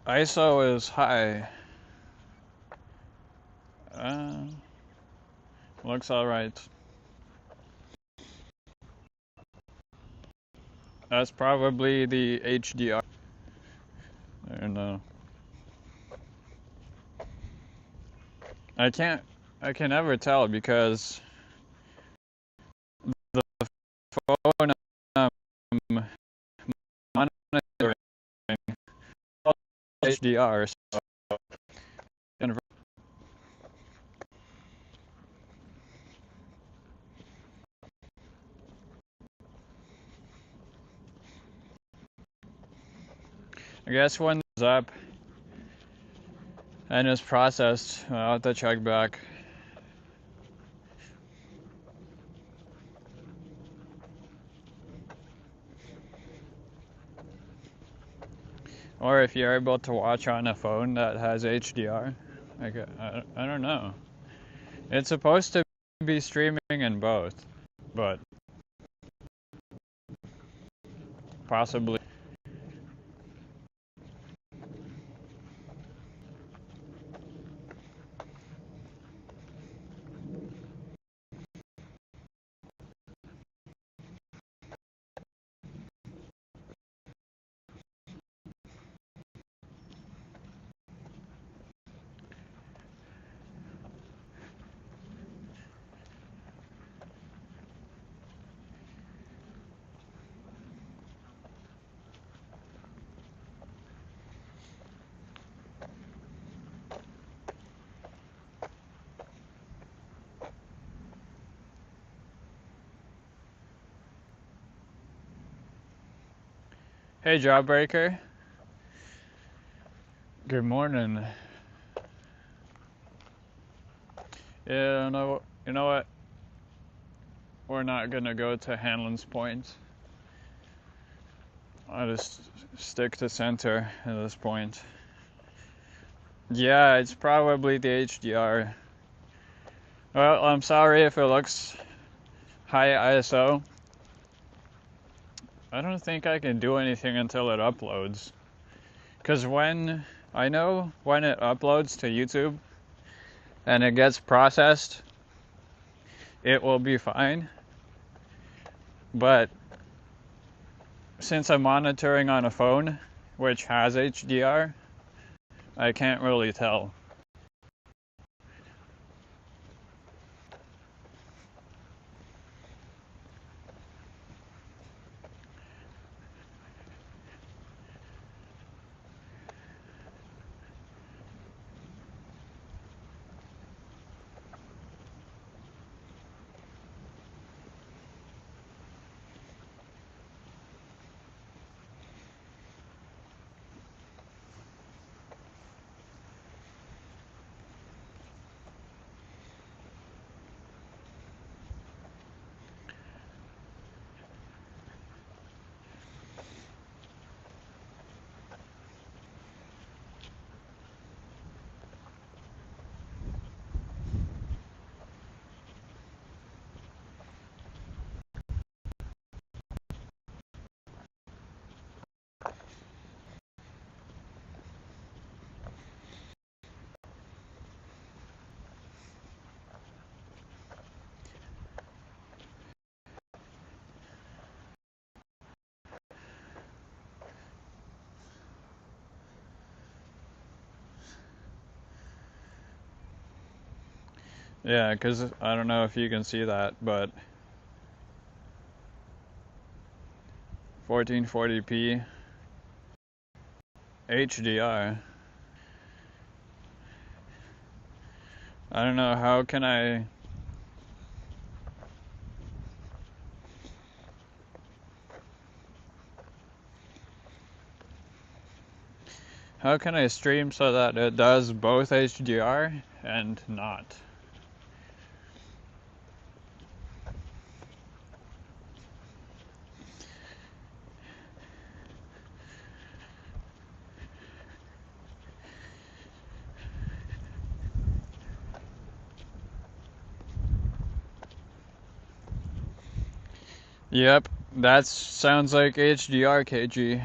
ISO is high. Looks alright. That's probably the HDR. I don't know. I can never tell because the phone I'm monitoring HDR. So I guess when it's up and it's processed, I'll have to check back. Or if you're able to watch on a phone that has HDR. I don't know. It's supposed to be streaming in both, but possibly. Hey, Jawbreaker. Good morning. Yeah, you know what? We're not gonna go to Hanlon's Point. I'll just stick to center at this point. Yeah, it's probably the HDR. Well, I'm sorry if it looks high ISO. I don't think I can do anything until it uploads. Because I know when it uploads to YouTube and it gets processed, it will be fine. But since I'm monitoring on a phone, which has HDR, I can't really tell. Yeah, because I don't know if you can see that, but 1440p HDR. I don't know, how can I stream so that it does both HDR and not? Yep, that sounds like HDR, KG.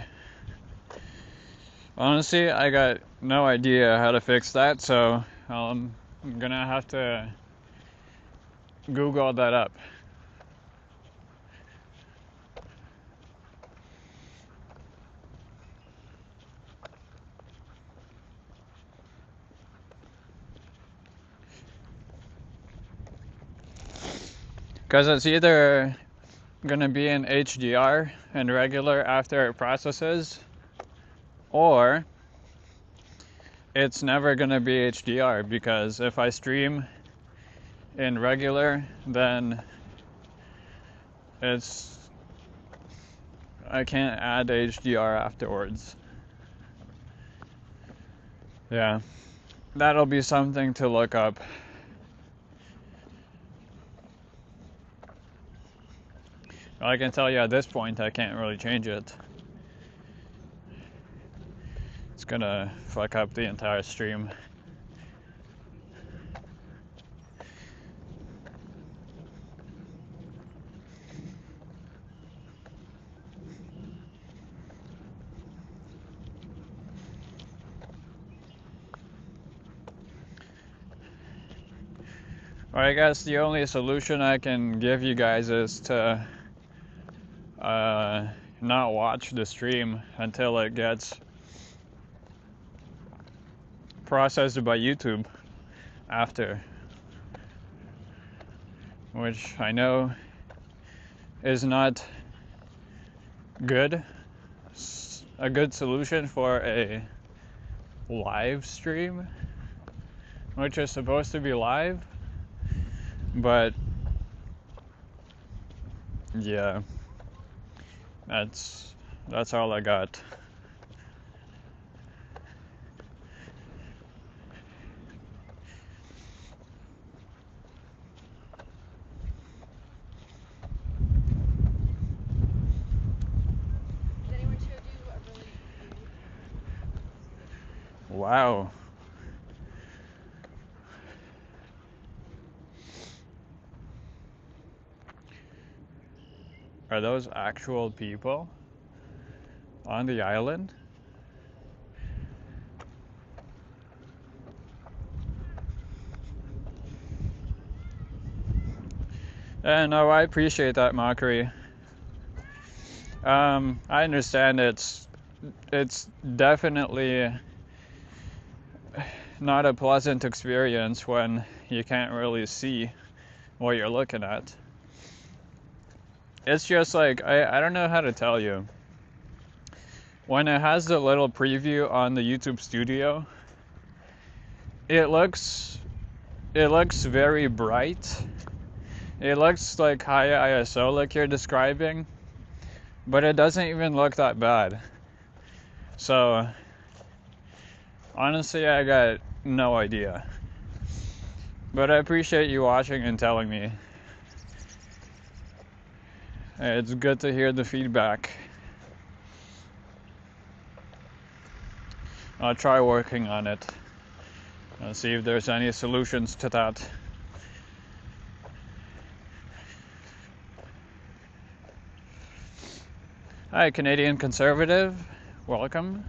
Honestly, I got no idea how to fix that, so I'm gonna have to Google that up. Because it's either gonna be in HDR and regular after it processes, or it's never gonna be HDR, because if I stream in regular, then I can't add HDR afterwards. Yeah, that'll be something to look up. I can tell you at this point I can't really change it. It's gonna fuck up the entire stream. Well, I guess the only solution I can give you guys is to not watch the stream until it gets processed by YouTube after, which I know is not good. A good solution for a live stream, which is supposed to be live, but yeah, that's all I got. Has anyone showed you a really Wow. Are those actual people on the island? No, I appreciate that, Mockery. I understand it's definitely not a pleasant experience when you can't really see what you're looking at. It's just like, I don't know how to tell you. When it has the little preview on the YouTube Studio, it looks very bright. It looks like high ISO like you're describing, but it doesn't even look that bad. So honestly, I got no idea. But I appreciate you watching and telling me. It's good to hear the feedback. I'll try working on it. I'll see if there's any solutions to that. Hi, Canadian Conservative. Welcome.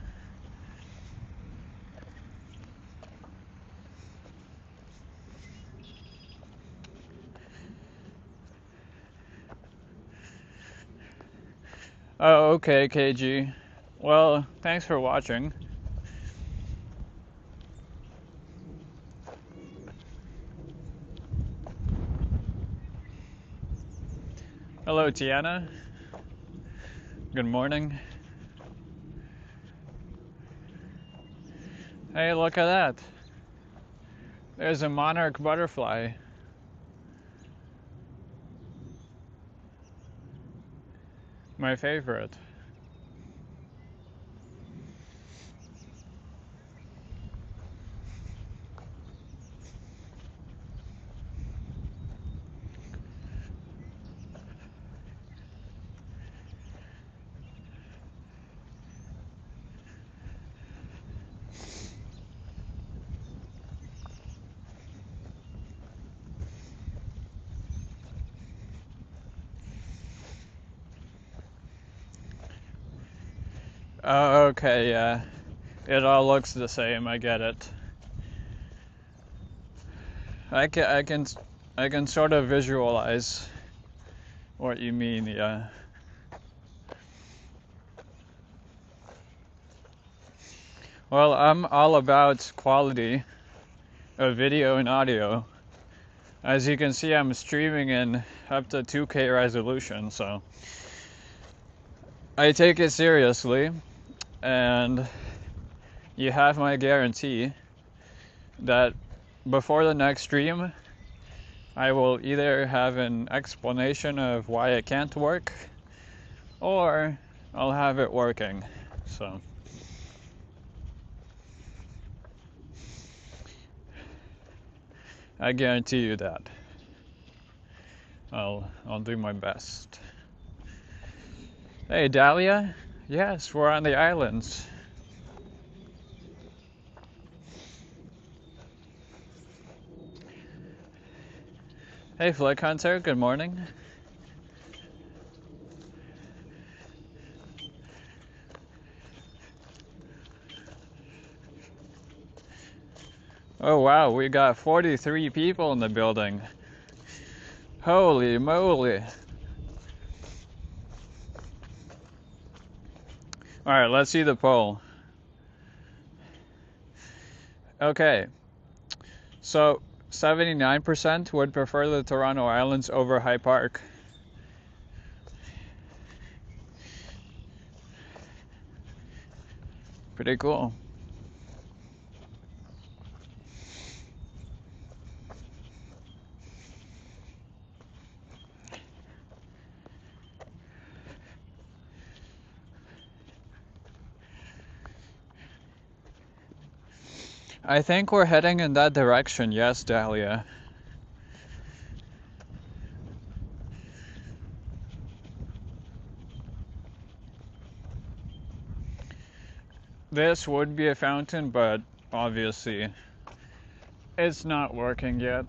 Oh, okay, KG. Well, thanks for watching. Hello, Tiana. Good morning. Hey, look at that. There's a monarch butterfly. My favorite. Oh, okay, yeah. It all looks the same, I get it. I can sort of visualize what you mean, yeah. Well, I'm all about quality of video and audio. As you can see, I'm streaming in up to 2K resolution, so I take it seriously, and you have my guarantee that before the next stream I will either have an explanation of why it can't work, or I'll have it working. So I guarantee you that. I'll do my best. Hey Dahlia, yes, we're on the islands. Hey Flick Hunter, good morning. Oh wow, we got 43 people in the building. Holy moly. Alright, let's see the poll. Okay, so 79% would prefer the Toronto Islands over High Park. Pretty cool. I think we're heading in that direction, yes, Dahlia. This would be a fountain, but obviously it's not working yet.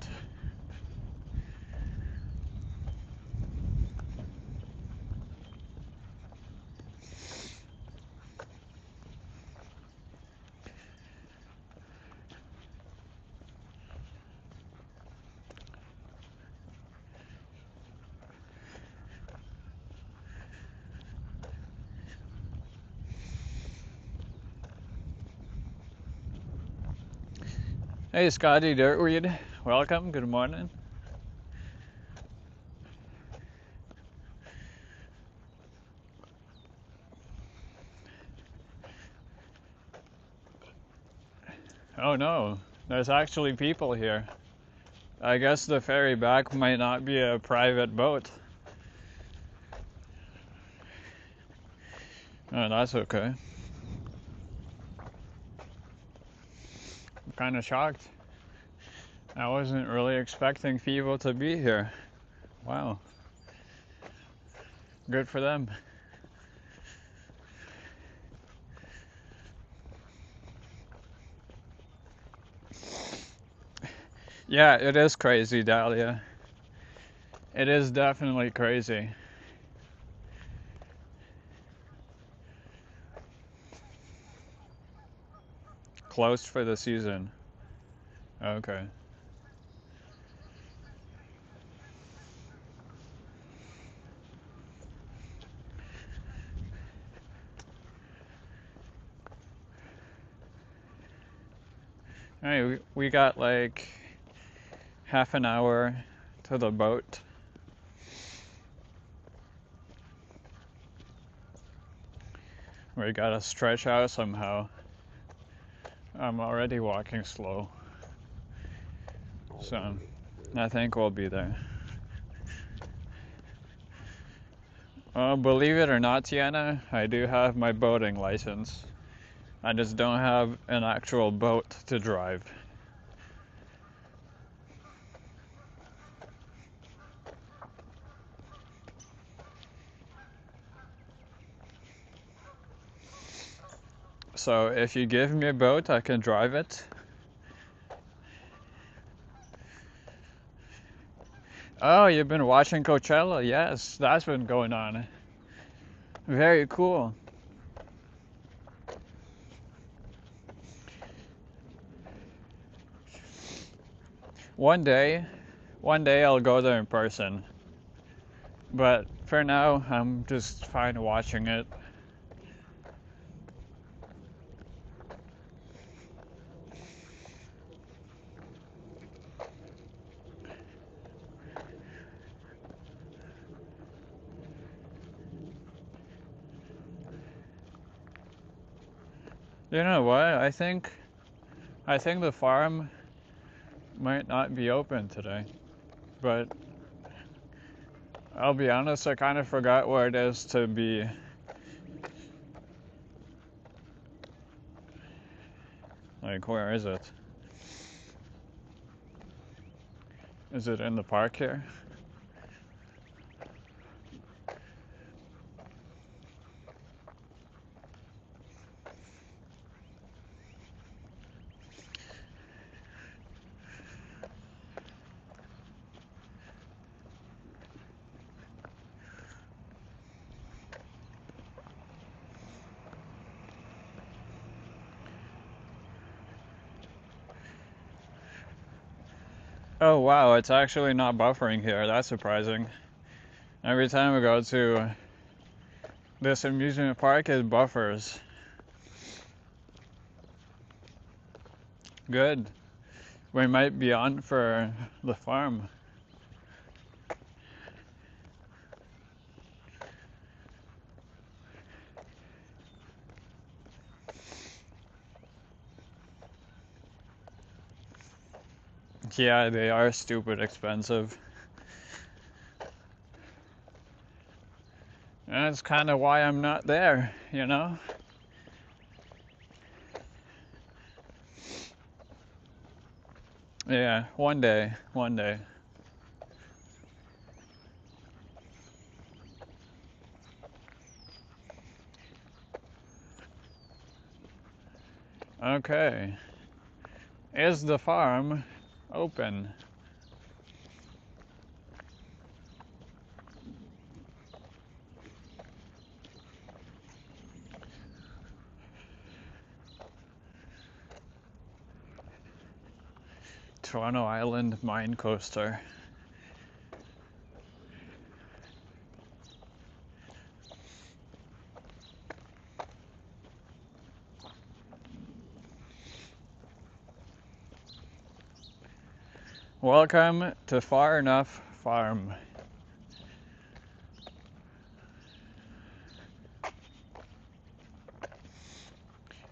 Hey Scotty Dirtweed, welcome, good morning. Oh no, there's actually people here. I guess the ferry back might not be a private boat. Oh, that's okay. I'm kind of shocked. I wasn't really expecting people to be here. Wow. Good for them. Yeah, it is crazy, Dahlia. It is definitely crazy. Closed for the season. Okay. Hey, we got like half an hour to the boat. We gotta stretch out somehow. I'm already walking slow, so I think we'll be there. Believe it or not, Tiana, I do have my boating license. I just don't have an actual boat to drive. So if you give me a boat, I can drive it. Oh, you've been watching Coachella? Yes, that's been going on. Very cool. One day I'll go there in person. But for now, I'm just fine watching it. You know what? I think the farm might not be open today, but I'll be honest, I kind of forgot where it is to be. Like, where is it? Is it in the park here? Oh wow, it's actually not buffering here. That's surprising. Every time we go to this amusement park, it buffers. Good. We might be on for the farm. Yeah, they are stupid expensive. And that's kind of why I'm not there, you know? Yeah, one day, one day. Okay. Is the farm open? Toronto Island Mine Coaster. Welcome to Far Enough Farm.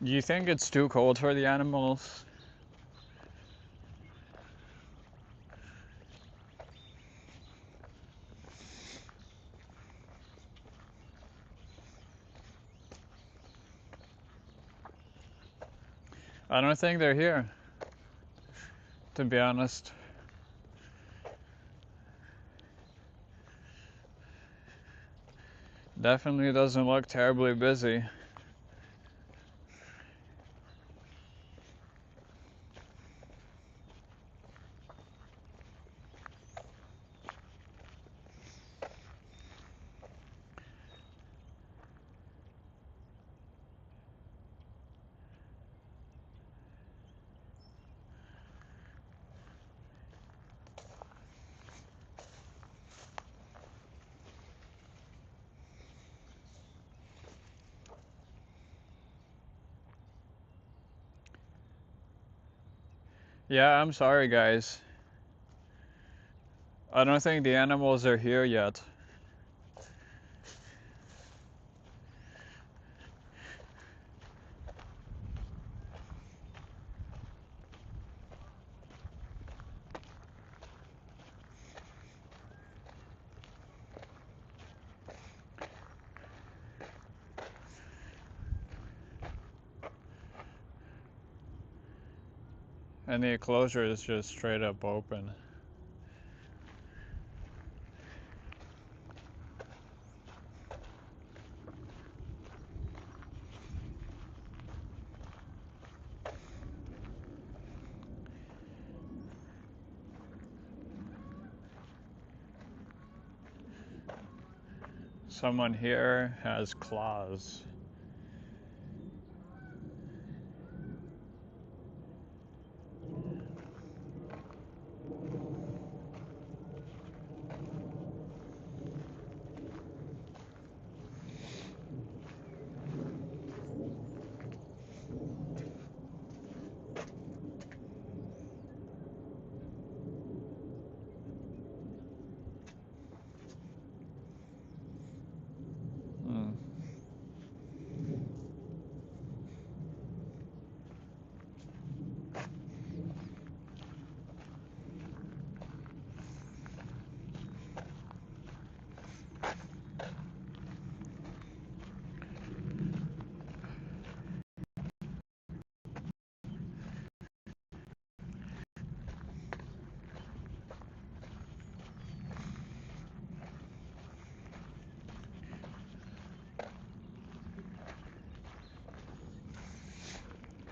Do you think it's too cold for the animals? I don't think they're here, to be honest. Definitely doesn't look terribly busy. Yeah, I'm sorry guys. I don't think the animals are here yet. And the enclosure is just straight up open. Someone here has claws.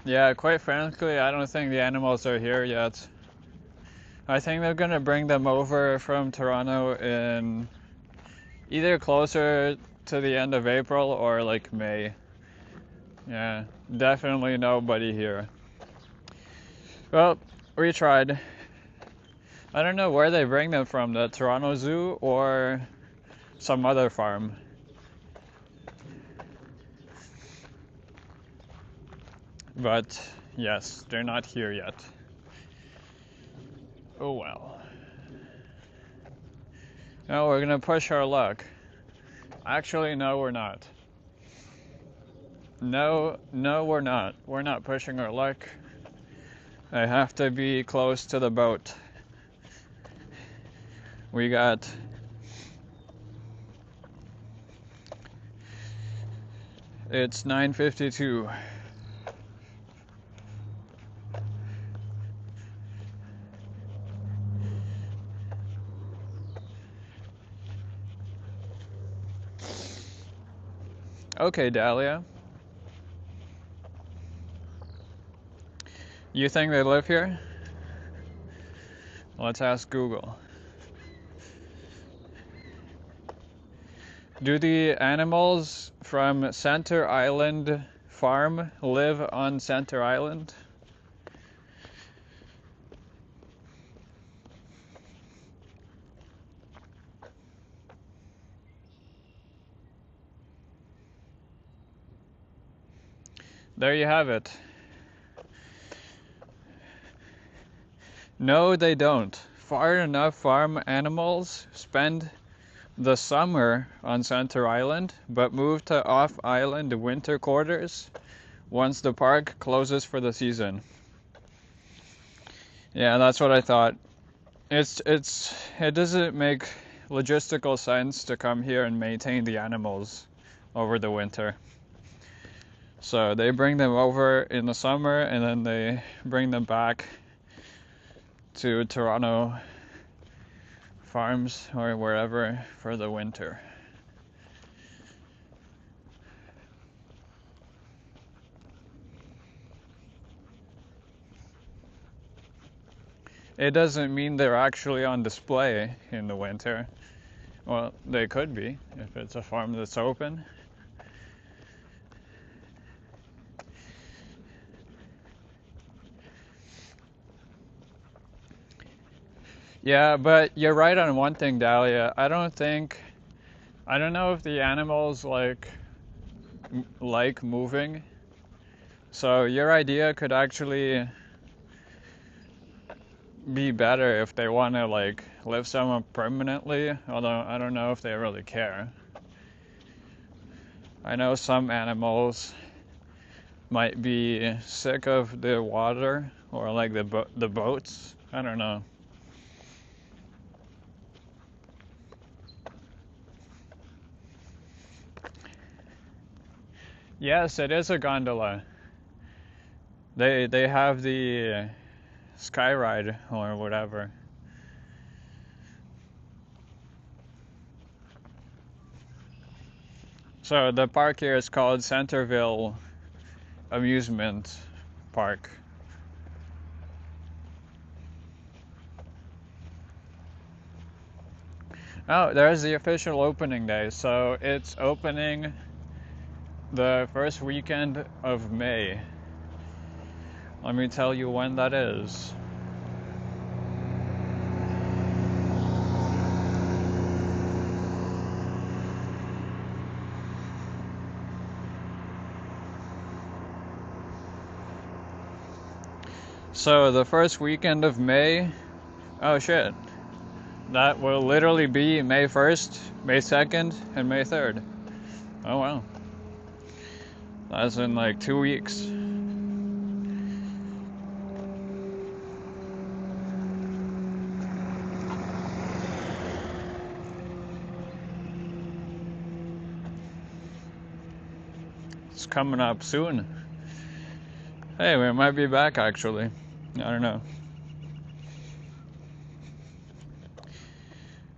Yeah, quite frankly, I don't think the animals are here yet. I think they're gonna bring them over from Toronto in either closer to the end of April or like May. Yeah, definitely nobody here. Well, we tried. I don't know where they bring them from, the Toronto Zoo or some other farm. But yes, they're not here yet. Oh well. No, we're gonna push our luck. Actually, no, we're not. No, we're not. We're not pushing our luck. I have to be close to the boat. We got it's 9:52. Okay, Dahlia. You think they live here? Let's ask Google. Do the animals from Center Island Farm live on Center Island? There you have it. No, they don't. Far enough farm animals spend the summer on Center Island, but move to off-island winter quarters once the park closes for the season. Yeah, that's what I thought. It doesn't make logistical sense to come here and maintain the animals over the winter. So they bring them over in the summer and then they bring them back to Toronto farms or wherever for the winter. It doesn't mean they're actually on display in the winter. Well, they could be if it's a farm that's open. Yeah, but you're right on one thing, Dahlia. I don't know if the animals like moving. So your idea could actually be better if they want to like live somewhere permanently, although I don't know if they really care. I know some animals might be sick of the water or like the boats. I don't know. Yes, it is a gondola. They have the sky ride or whatever. So the park here is called Centerville Amusement Park. Oh, there's the official opening day. So it's opening the first weekend of May. Let me tell you when that is. So the first weekend of May, oh shit, that will literally be May 1st, May 2nd, and May 3rd. Oh wow. That's in like 2 weeks. It's coming up soon. Hey, we might be back actually. I don't know.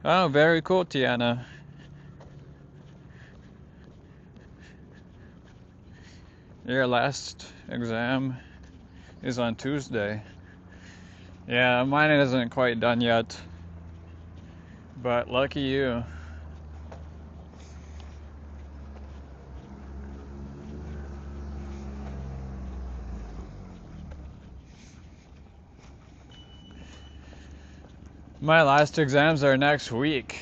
Oh, very cool, Tiana. Your last exam is on Tuesday. Yeah, mine isn't quite done yet. But lucky you. My last exams are next week.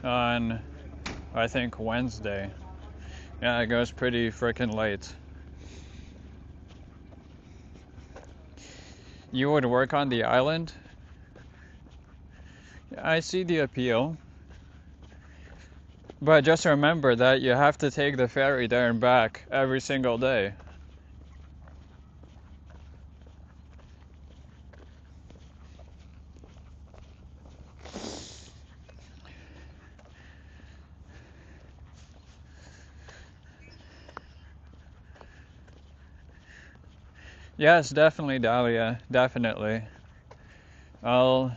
On, I think, Wednesday. Yeah, it goes pretty freaking late. You would work on the island? I see the appeal. But just remember that you have to take the ferry there and back every single day. Yes, definitely, Dahlia. Definitely. I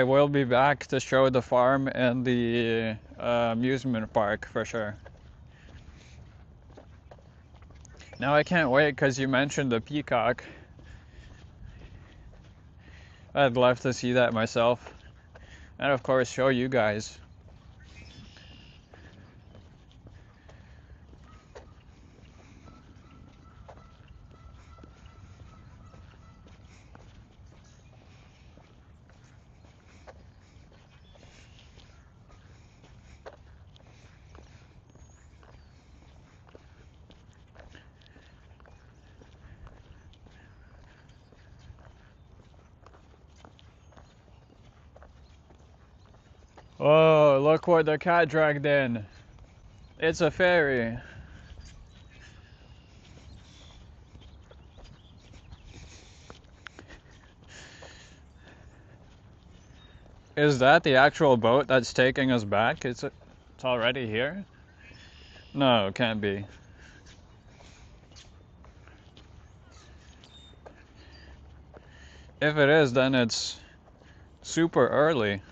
will be back to show the farm and the amusement park for sure. Now I can't wait because you mentioned the peacock. I'd love to see that myself. And of course show you guys. Oh, look what the cat dragged in. It's a ferry. Is that the actual boat that's taking us back? It's already here? No, it can't be. If it is, then it's super early.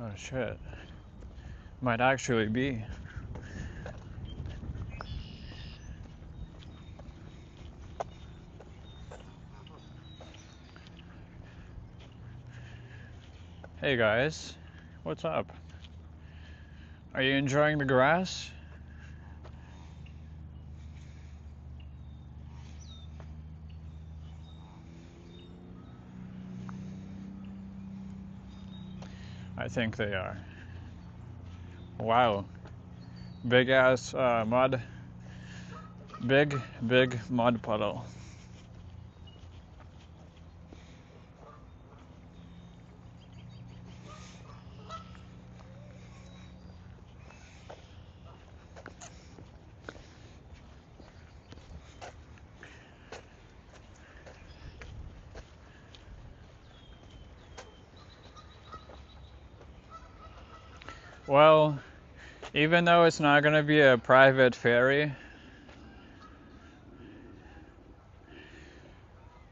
Oh shit. Might actually be. Hey guys, what's up? Are you enjoying the grass? I think they are. Wow. Big ass mud. Big mud puddle. Well, even though it's not gonna be a private ferry,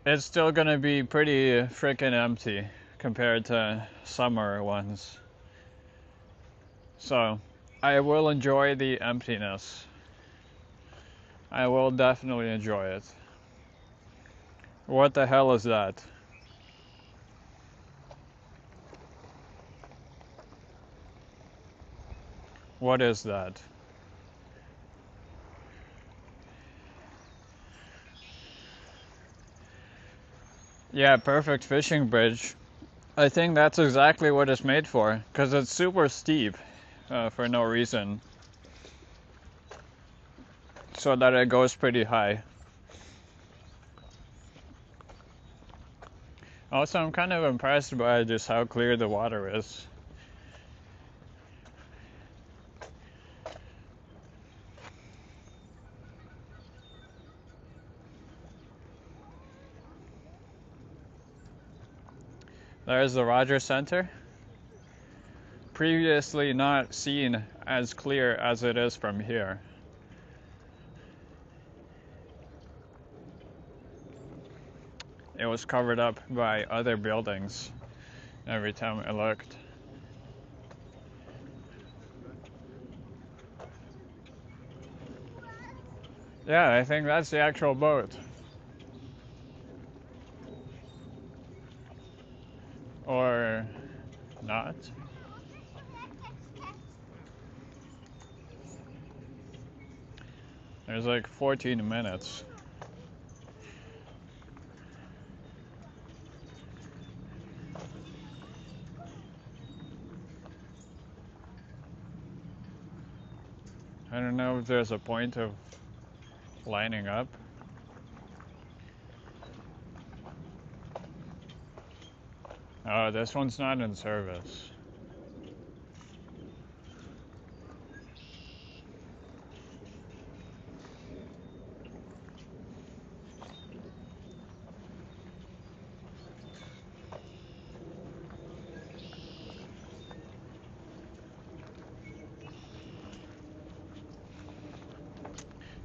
it's still gonna be pretty freaking empty compared to summer ones. So, I will enjoy the emptiness. I will definitely enjoy it. What the hell is that? What is that? Yeah, perfect fishing bridge. I think that's exactly what it's made for, because it's super steep for no reason. So that it goes pretty high. Also, I'm kind of impressed by just how clear the water is. There's the Rogers Center. Previously not seen as clear as it is from here. it was covered up by other buildings every time I looked. Yeah, I think that's the actual boat. Or not. There's like 14 minutes. I don't know if there's a point of lining up. Oh, this one's not in service.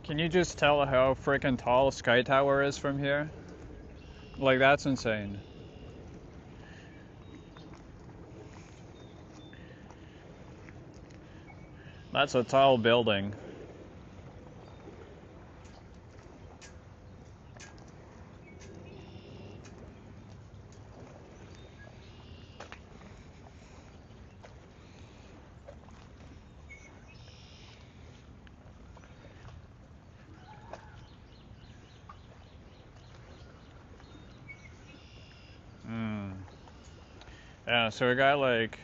Can you just tell how freaking tall Sky Tower is from here? Like, that's insane. That's a tall building. Yeah, so we got like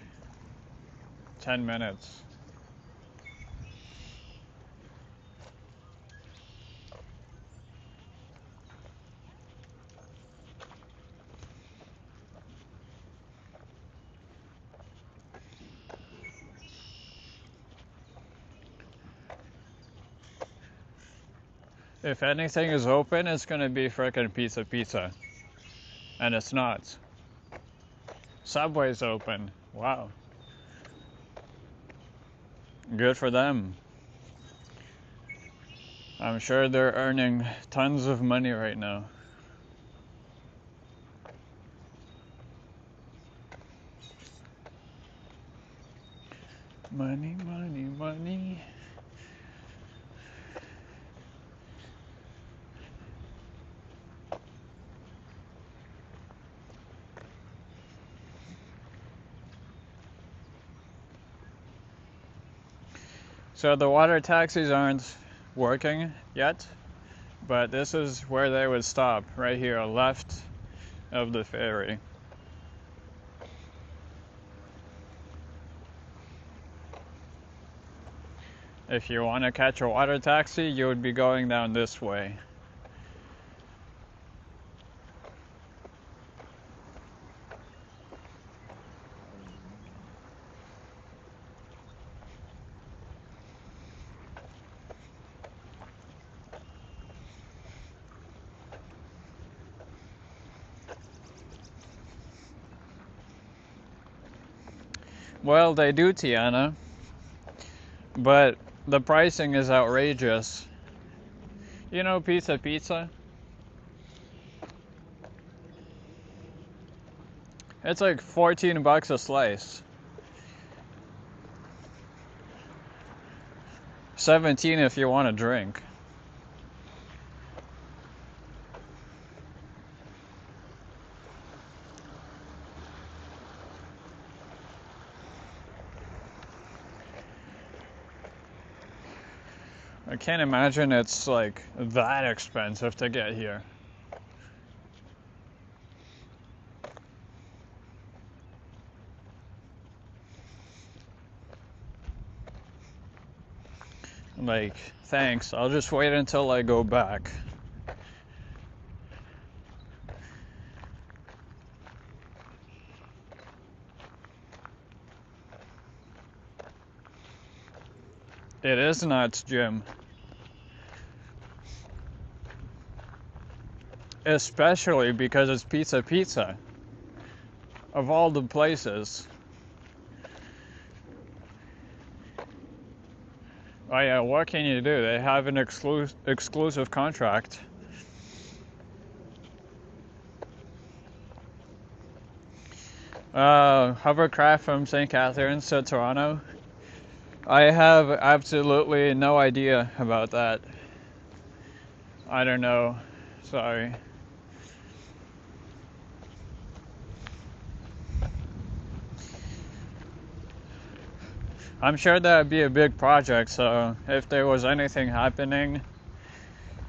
10 minutes. If anything is open, it's gonna be frickin' pizza. And it's not. Subway's open. Wow. Good for them. I'm sure they're earning tons of money right now. Money, money, money. So the water taxis aren't working yet, but this is where they would stop, right here, left of the ferry. If you want to catch a water taxi, you would be going down this way. Well, they do, Tiana, but the pricing is outrageous. You know, pizza. It's like 14 bucks a slice. 17 if you want a drink. I can't imagine it's like that expensive to get here. Like, thanks, I'll just wait until I go back. It is nuts, Jim. Especially because it's pizza. Of all the places. Oh yeah, what can you do? They have an exclusive contract. Hovercraft from St. Catharines to Toronto. I have absolutely no idea about that. I don't know. Sorry. I'm sure that would be a big project, so if there was anything happening,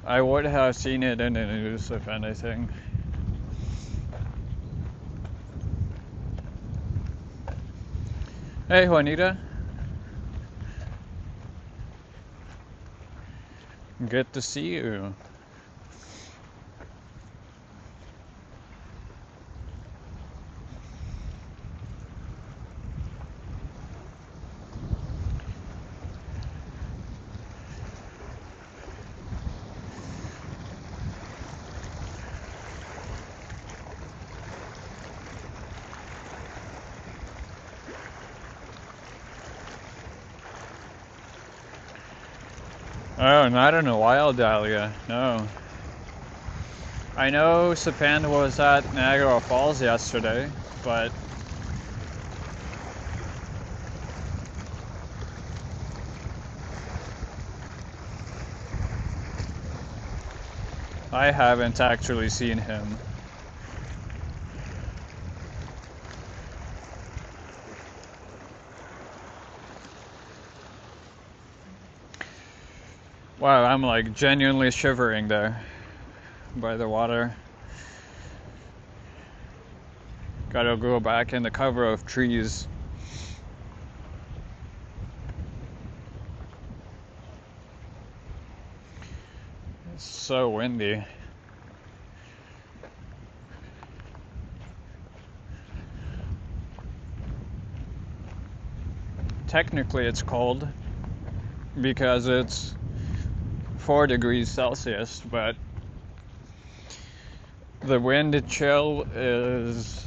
I would have seen it in the news, if anything. Hey, Juanita. Good to see you. Oh, not in a wild dahlia, no. I know Sapan was at Niagara Falls yesterday, but I haven't actually seen him. Wow, I'm like genuinely shivering there by the water. Gotta go back in the cover of trees. It's so windy. Technically it's cold because it's 4 degrees Celsius, but the wind chill is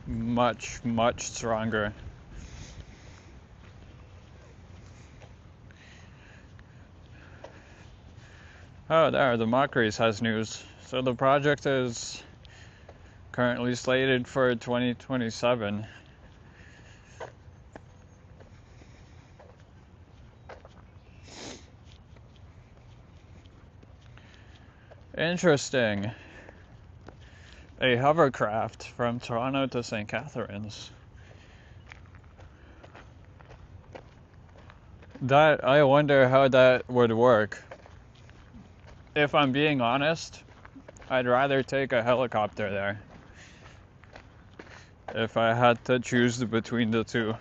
much, much stronger. Oh, there, the Mockeries has news. So the project is currently slated for 2027. Interesting. A hovercraft from Toronto to St. Catharines. That, I wonder how that would work. If I'm being honest, I'd rather take a helicopter there if I had to choose between the two.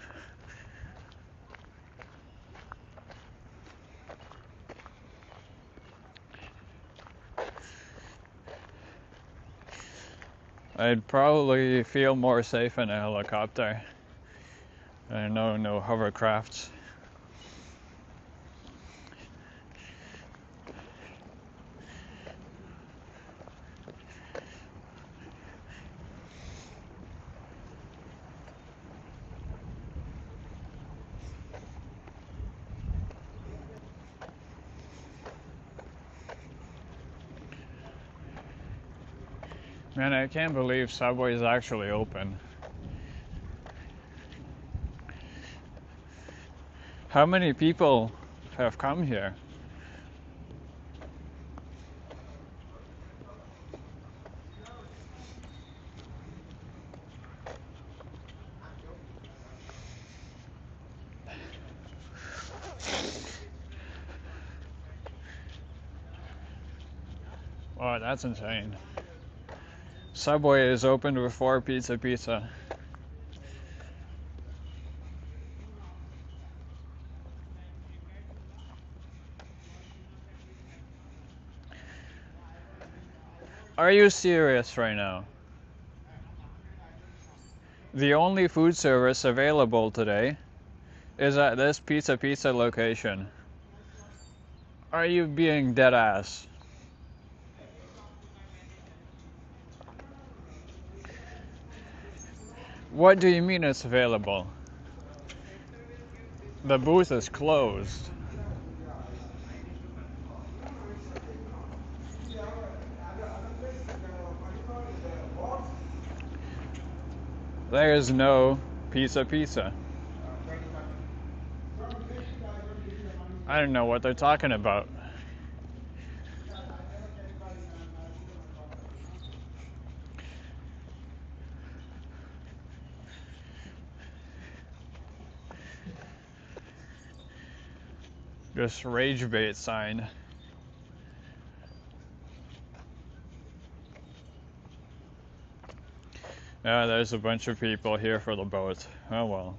I'd probably feel more safe in a helicopter. I know no hovercrafts. Man, I can't believe Subway is actually open. How many people have come here? Oh, that's insane. Subway is open before pizza. Are you serious right now? The only food service available today is at this pizza location. Are you being dead ass? What do you mean it's available? The booth is closed. There's no pizza. I don't know what they're talking about. Just rage bait sign. Yeah, there's a bunch of people here for the boat. Oh well.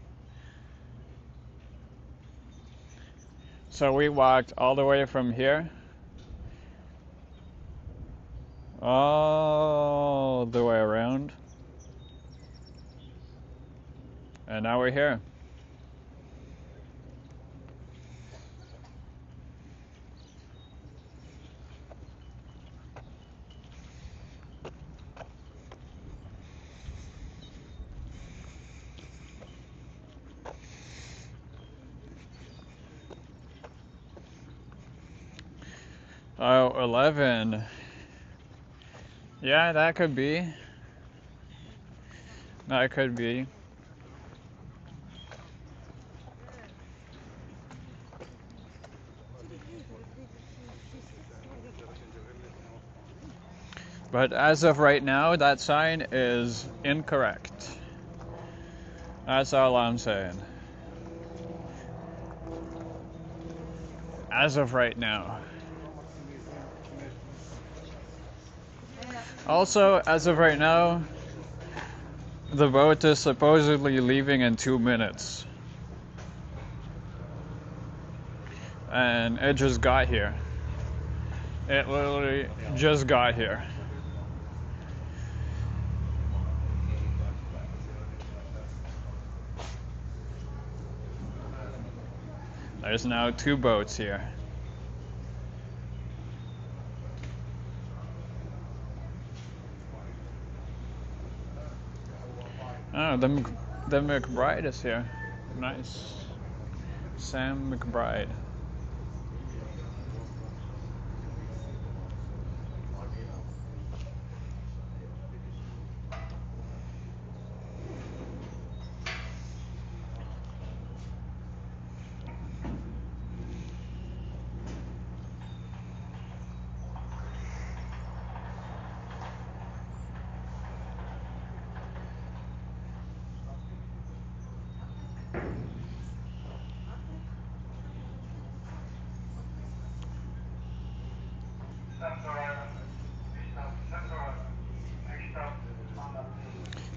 So we walked all the way from here, all the way around, and now we're here. Oh, 11. Yeah, that could be. That could be. But as of right now, that sign is incorrect. That's all I'm saying. As of right now. Also, as of right now, the boat is supposedly leaving in 2 minutes. And it just got here. It literally just got here. There's now 2 boats here. Oh, the McBride is here. Nice. Sam McBride.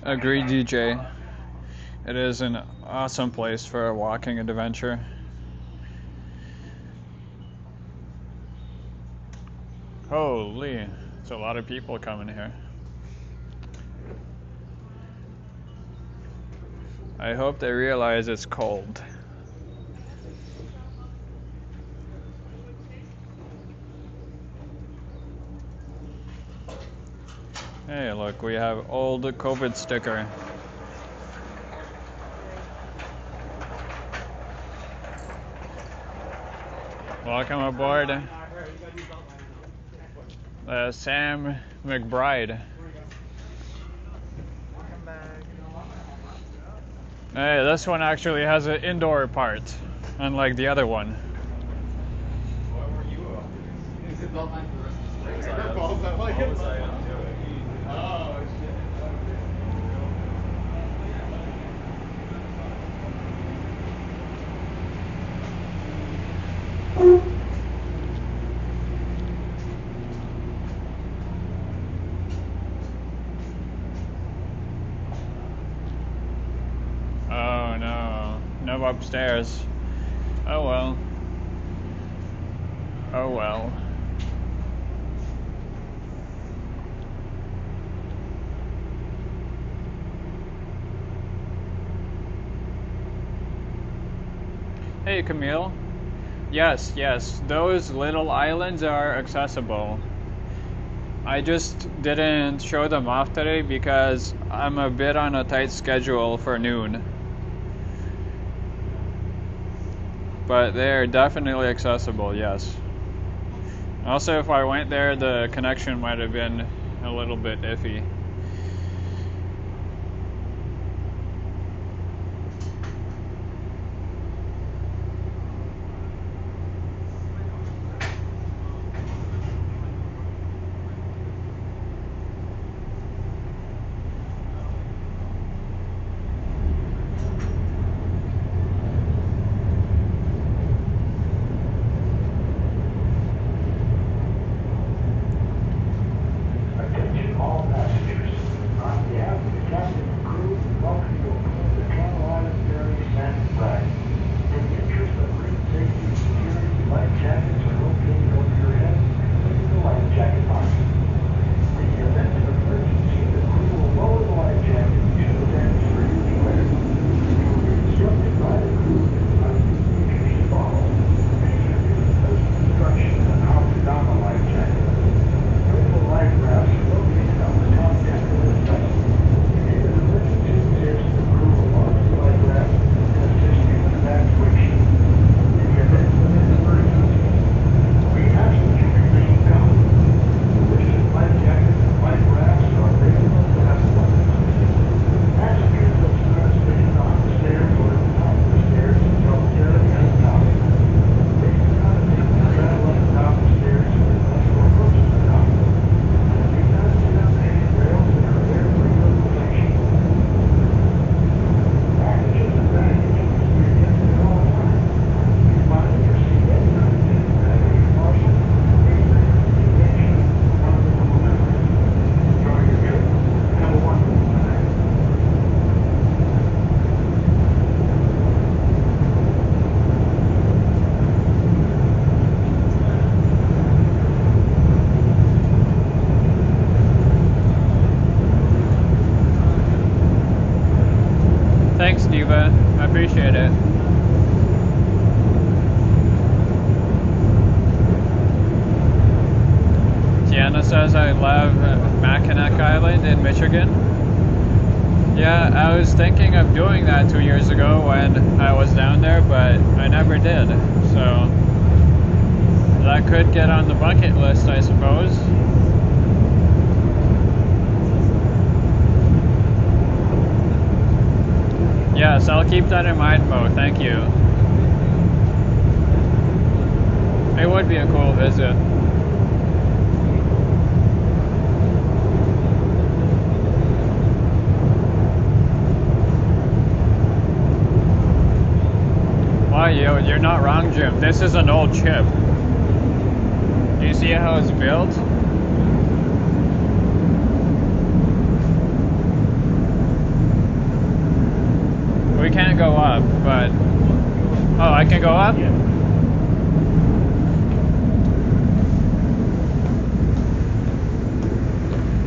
Agreed, DJ. It is an awesome place for a walking adventure. Holy, there's a lot of people coming here. I hope they realize it's cold. Hey, look, we have old COVID sticker. Welcome aboard, Sam McBride. Hey, this one actually has an indoor part, unlike the other one. What were you up to? Is it not like the rest of the spring? What was I up to? Oh, shit. Oh no, no upstairs. Oh well. Oh well. Hey Camille. Yes, those little islands are accessible. I just didn't show them off today because I'm a bit on a tight schedule for noon. But they're definitely accessible, yes. Also, if I went there, the connection might have been a little bit iffy. Thanks, Diva. I appreciate it. Tiana says I love Mackinac Island in Michigan. Yeah, I was thinking of doing that 2 years ago when I was down there, but I never did. So that could get on the bucket list, I suppose. Yes, I'll keep that in mind, Mo. Thank you. It would be a cool visit. Wow, you're not wrong, Jim. This is an old ship. Do you see how it's built? We can't go up, but... Oh, I can go up? Yeah.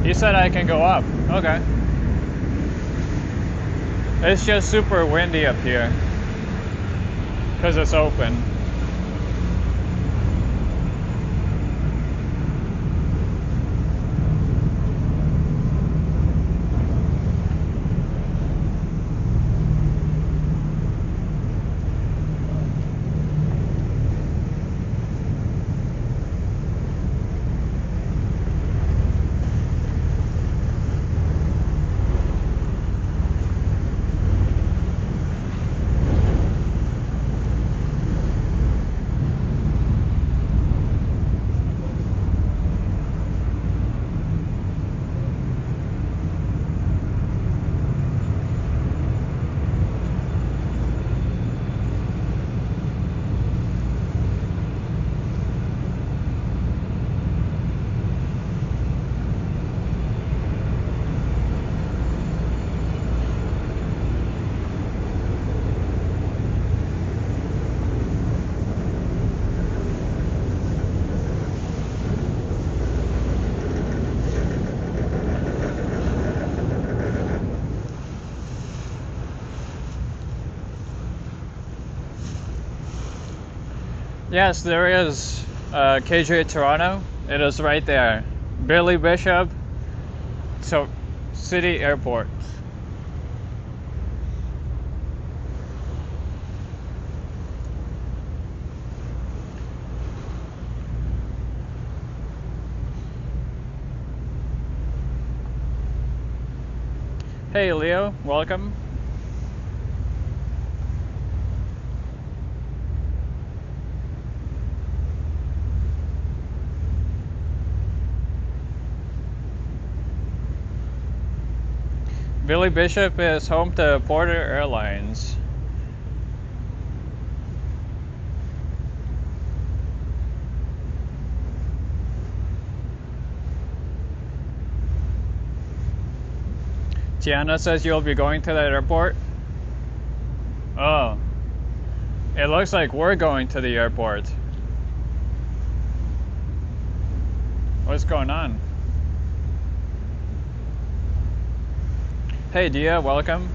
He said I can go up. Okay. It's just super windy up here. Because it's open. Yes, there is KJ Toronto. It is right there. Billy Bishop, so City Airport. Hey Leo, welcome. Billy Bishop is home to Porter Airlines. Tiana says you'll be going to that airport? Oh. It looks like we're going to the airport. What's going on? Hey Dia, welcome.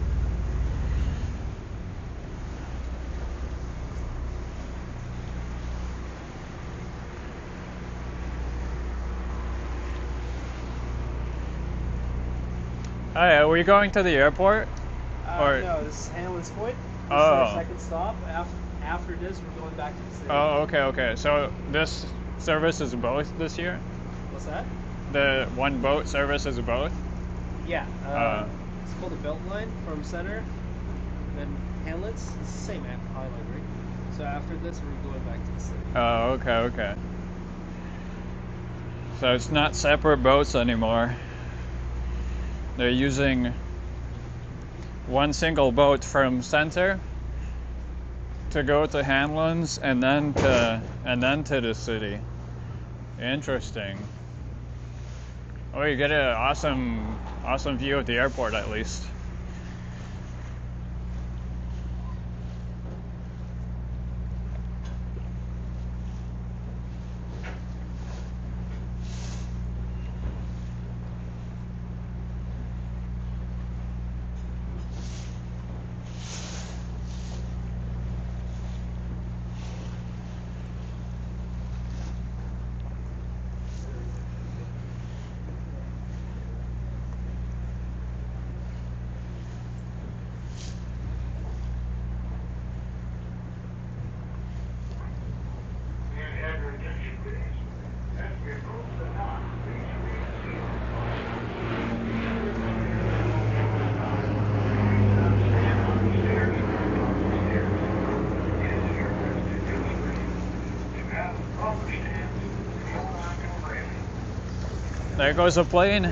Hi, are we going to the airport? No, this is Hamlin's Point. This is our second stop. After this, we're going back to the city. Oh, okay. So this service is both this year? What's that? The one boat service is both? Yeah. It's called the Beltline from Center. Then Hamlet's. It's the same island, right? So after this, we're going back to the city. Oh, okay. So it's not separate boats anymore. They're using one single boat from Center to go to Hanlon's and then to the city. Interesting. Oh, you get an awesome view of the airport at least. There goes a plane.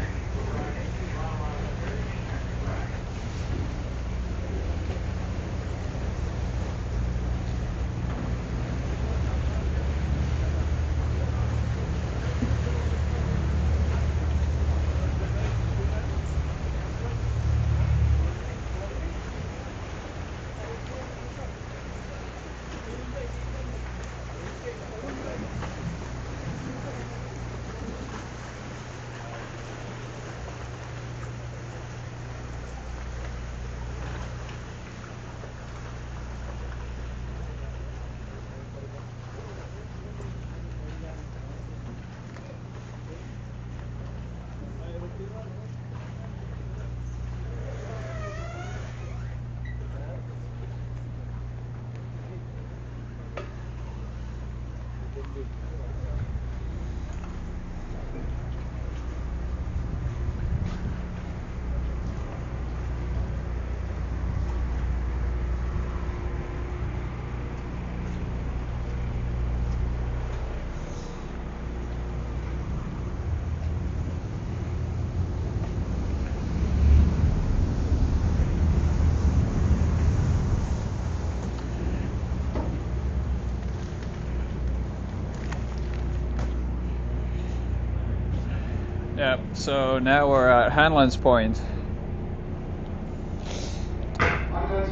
Yep, so now we're at Hanlon's Point.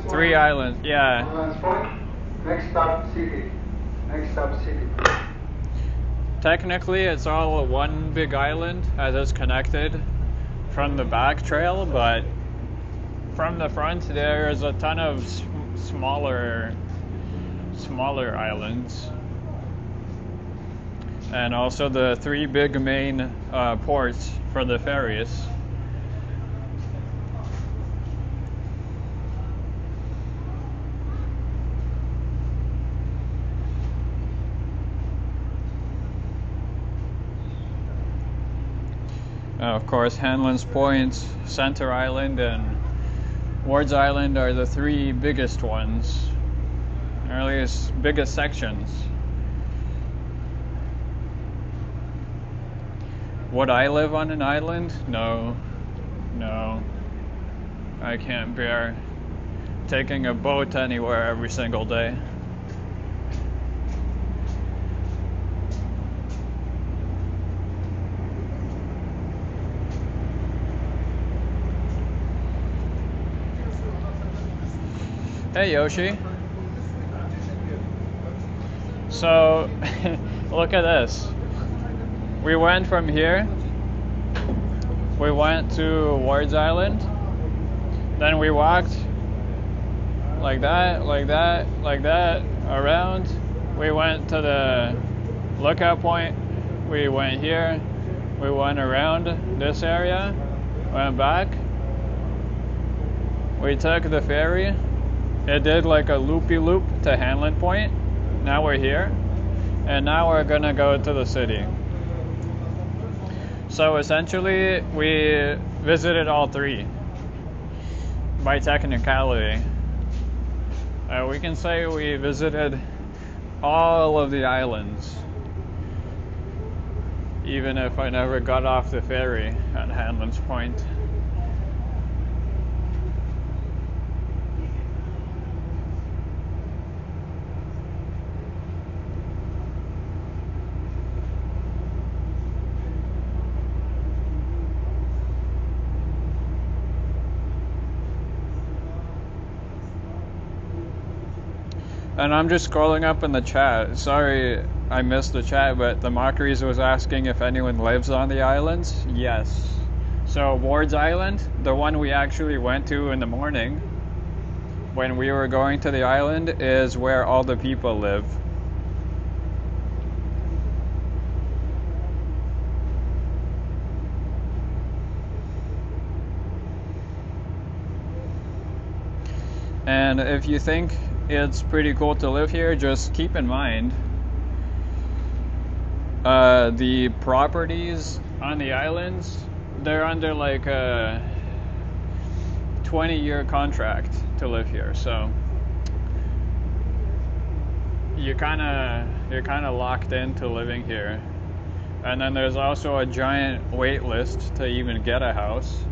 Three islands, yeah. Hanlon's Point. Next stop, city. Next stop, city. Technically, it's all one big island as it's connected from the back trail, but from the front there's a ton of smaller islands. And also the three big main ports for the ferries. Of course, Hanlon's Point, Center Island, and Ward's Island are the three biggest ones, biggest sections. Would I live on an island? No. I can't bear taking a boat anywhere every single day. Hey Yoshi. So, look at this. We went from here, we went to Ward's Island, then we walked like that, around. We went to the lookout point, we went here, we went around this area, went back. We took the ferry, it did like a loopy-loop to Hanlon Point. Now we're here, and now we're gonna go to the city. So essentially, we visited all three by technicality. We can say we visited all of the islands, even if I never got off the ferry at Hanlon's Point. And I'm just scrolling up in the chat. Sorry I missed the chat, but the Mockeries was asking if anyone lives on the islands. Yes. So Ward's Island, the one we actually went to in the morning when we were going to the island, is where all the people live. And if you think it's pretty cool to live here, just keep in mind the properties on the islands, they're under like a 20-year contract to live here, so you're kind of locked into living here And then there's also a giant wait list to even get a house.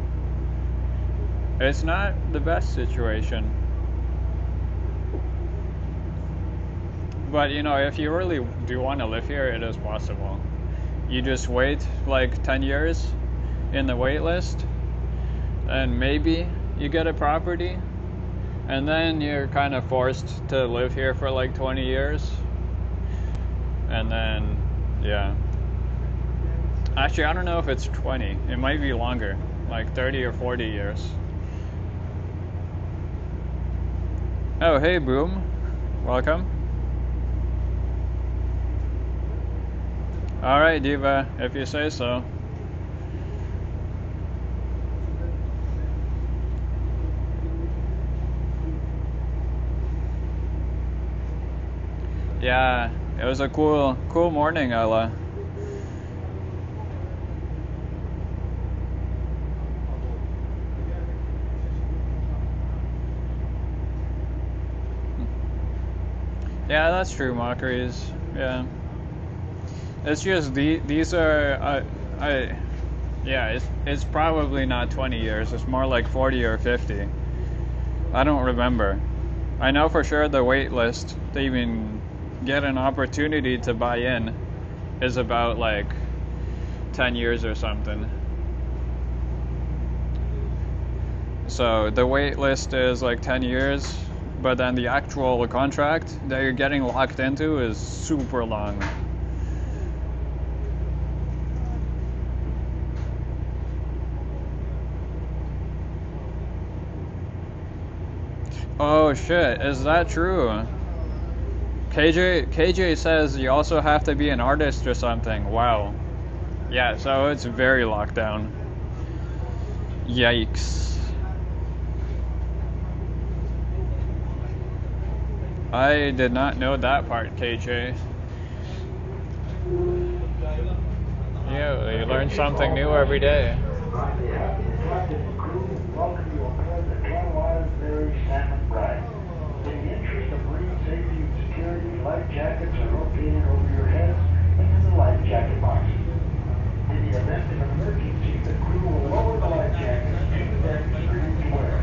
It's not the best situation. But you know, if you really do want to live here, it is possible. You just wait like 10 years in the wait list, and maybe you get a property, and then you're kind of forced to live here for like 20 years. And then, yeah. Actually, I don't know if it's 20. It might be longer, like 30 or 40 years. Oh, hey, Boom. Welcome. Alright, Diva, if you say so. Yeah, it was a cool morning, Ella. Yeah, that's true, Mockeries. Yeah. It's just these are yeah, it's probably not 20 years. It's more like 40 or 50. I don't remember. I know for sure the wait list to even get an opportunity to buy in is about like 10 years or something. So the wait list is like 10 years, but then the actual contract that you're getting locked into is super long. Oh shit, is that true? KJ says you also have to be an artist or something. Wow. Yeah, so it's very locked down. Yikes. I did not know that part, KJ. Yeah, you learn something new every day. In the interest of marine safety and security, life jackets are located over your heads and in the life jacket boxes. In the event of an emergency, the crew will lower the life jackets to the deck for you to wear.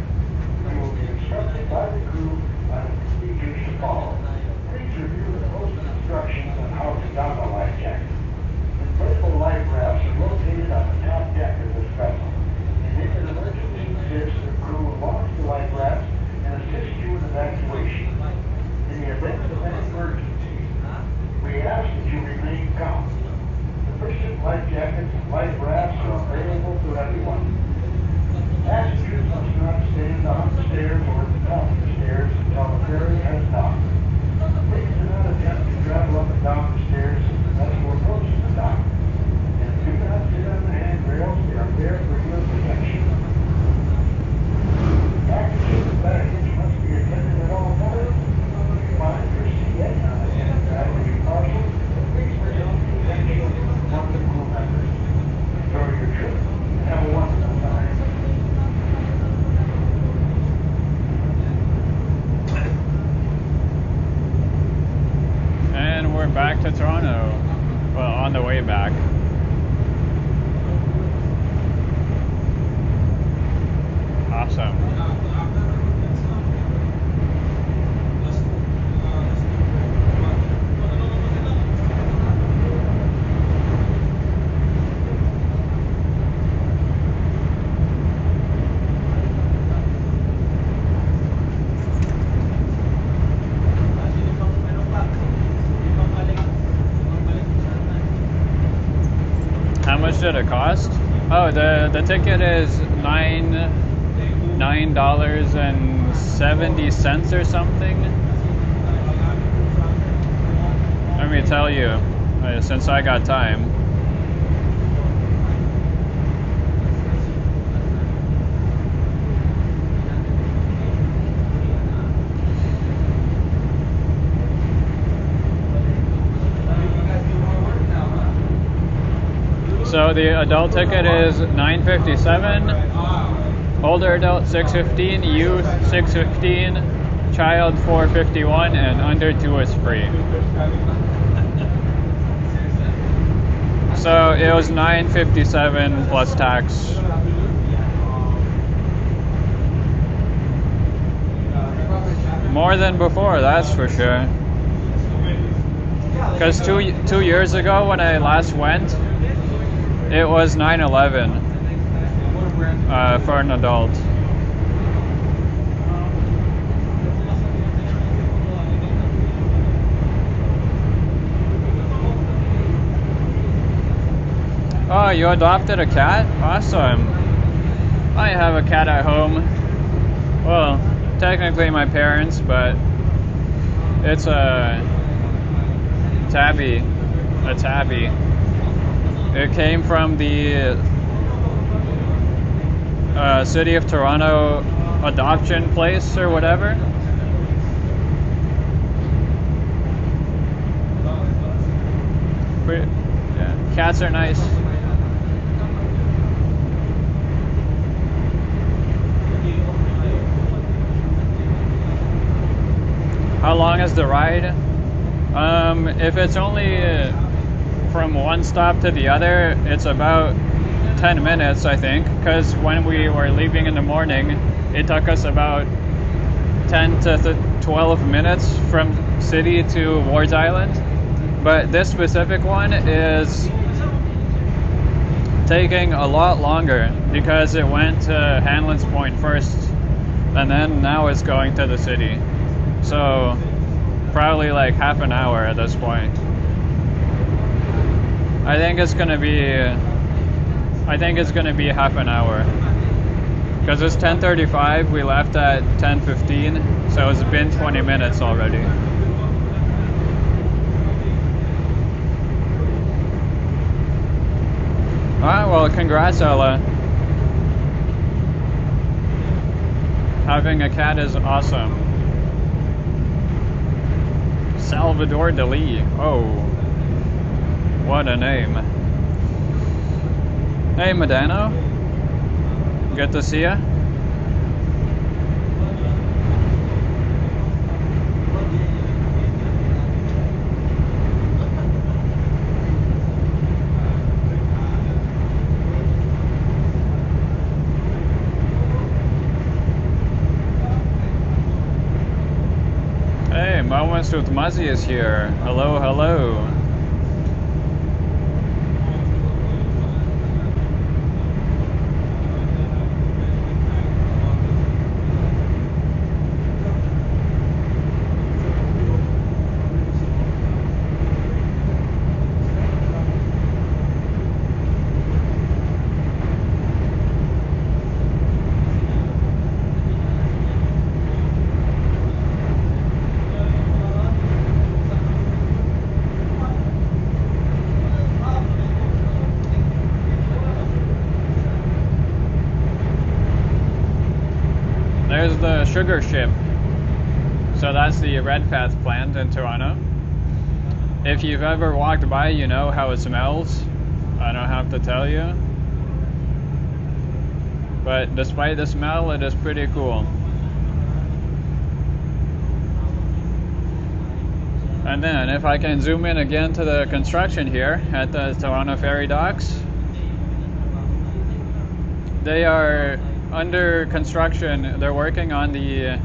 You will be instructed by the crew on the procedures to follow. Please review the posted instructions on how to don a life jacket. Inflatable life rafts are located on the top deck of this vessel. And if an emergency exists, the crew will launch the life rafts and assist you in evacuation. In the event of an emergency, we ask that you remain calm. Sufficient life jackets and life rafts are available to everyone. Passengers must not stand on the stairs or at the top of the stairs until the ferry has docked. Please do not attempt to travel up and down the stairs as the vessel approaches the dock. And do not sit on the handrails, they are there for your protection. Packages and baggage must be attended at all times. If you find your seat on the handrail or your parcel, please bring it to the attention of one of the crew members. Enjoy your trip and have a wonderful time. And we're back to Toronto. Well, on the way back. Awesome. How much did it cost? Oh, the ticket is $9.70 or something. Let me tell you, since I got time. So the adult ticket is $9.57, older adult $6.15, youth $6.15, child $4.51, and under 2 is free. So it was $9.57 plus tax. More than before, that's for sure. Because two years ago when I last went, it was $9.11 for an adult. Oh, you adopted a cat? Awesome. I have a cat at home. Well, technically my parents, but it's a tabby. A tabby. It came from the City of Toronto adoption place or whatever. Yeah, cats are nice. How long is the ride? If it's only from one stop to the other, it's about 10 minutes, I think, because when we were leaving in the morning, it took us about 10 to 12 minutes from city to Wards Island. But this specific one is taking a lot longer because it went to Hanlon's Point first, and then now it's going to the city. So probably like half an hour at this point. I think it's gonna be half an hour. Because it's 10:35, we left at 10:15, so it's been 20 minutes already. Alright, well, congrats, Ella. Having a cat is awesome. Salvador Dali. Oh, what a name. Hey, Medano. Good to see ya. Hey, Moments with Muzzy is here. Hello, hello. There's the sugar ship. So that's the Red Path plant in Toronto. If you've ever walked by, you know how it smells. I don't have to tell you. But despite the smell, it is pretty cool. And then if I can zoom in again to the construction here at the Toronto Ferry docks. They are under construction. They're working on the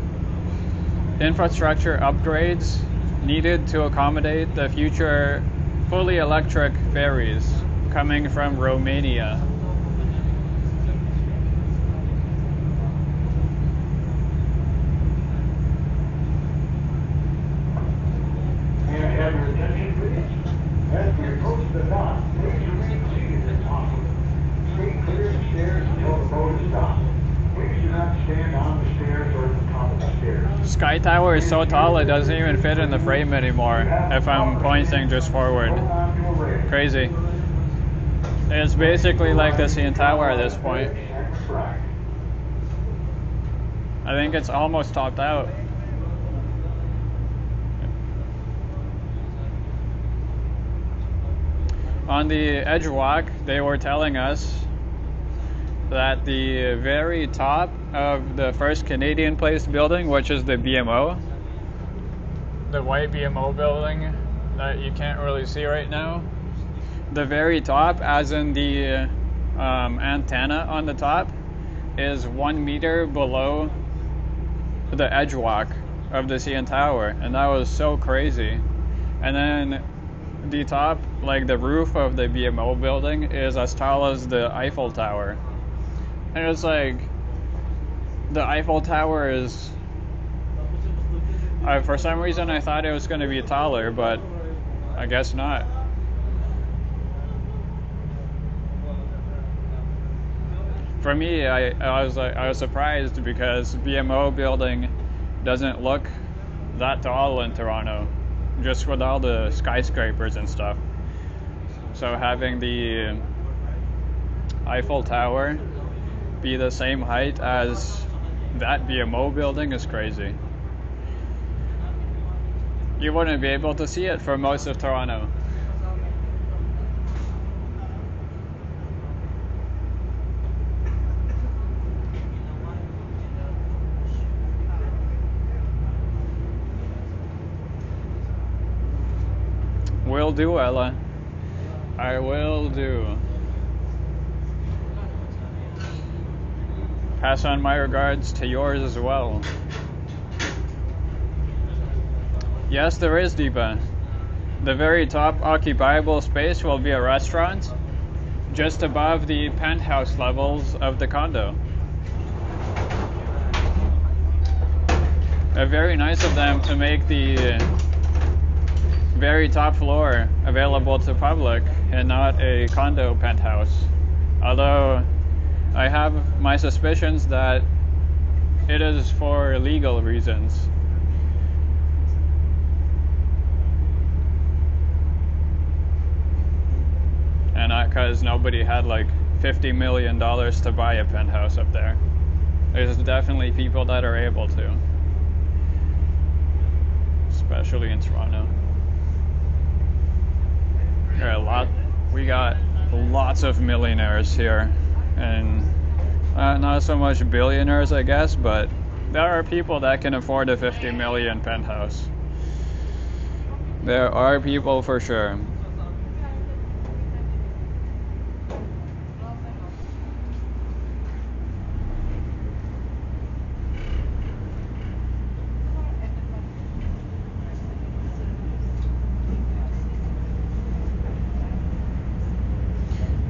infrastructure upgrades needed to accommodate the future fully electric ferries coming from Romania. May I have your attention, please? As we approach the dock, please remain seated if possible. Stay clear of the stairs until the boat is stopped. Please do not stand on the stairs or at the top of the stairs. Sky Tower is so tall it doesn't even fit in the frame anymore if I'm pointing just forward. Crazy. It's basically like the CN Tower at this point. I think it's almost topped out. On the edge walk, they were telling us that the very top of the first Canadian Place building, which is the BMO, the white BMO building that you can't really see right now, the very top, as in the antenna on the top, is 1 meter below the edge walk of the CN Tower, and that was so crazy. And then the top, like the roof of the BMO building, is as tall as the Eiffel Tower. And it's like, the Eiffel Tower is, for some reason I thought it was going to be taller, but I guess not. For me, I was surprised because BMO building doesn't look that tall in Toronto, just with all the skyscrapers and stuff. So having the Eiffel Tower be the same height as that BMO building is crazy. You wouldn't be able to see it for most of Toronto. Will do, Ella. I will do. Pass on my regards to yours as well. Yes, there is, Deepa. The very top occupiable space will be a restaurant just above the penthouse levels of the condo. Very nice of them to make the very top floor available to public and not a condo penthouse. Although I have my suspicions that it is for legal reasons. And not because nobody had like $50 million to buy a penthouse up there. There's definitely people that are able to. Especially in Toronto. We got lots of millionaires here. And not so much billionaires, I guess, but there are people that can afford a 50 million penthouse. There are people for sure.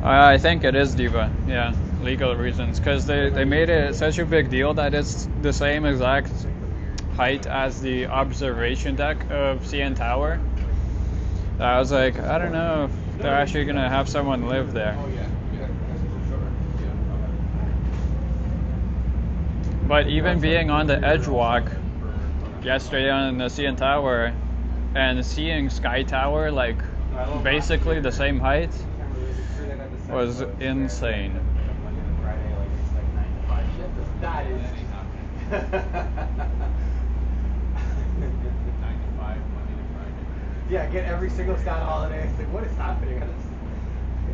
I think it is, Diva. Yeah, legal reasons, because they made it such a big deal that it's the same exact height as the observation deck of CN Tower. I was like, I don't know if they're actually gonna have someone live there. But even being on the edge walk yesterday on the CN Tower and seeing Sky Tower like basically the same height was insane. That is 9 to 5 Monday to Friday. Yeah, get every single stat holiday. It's like, what is happening?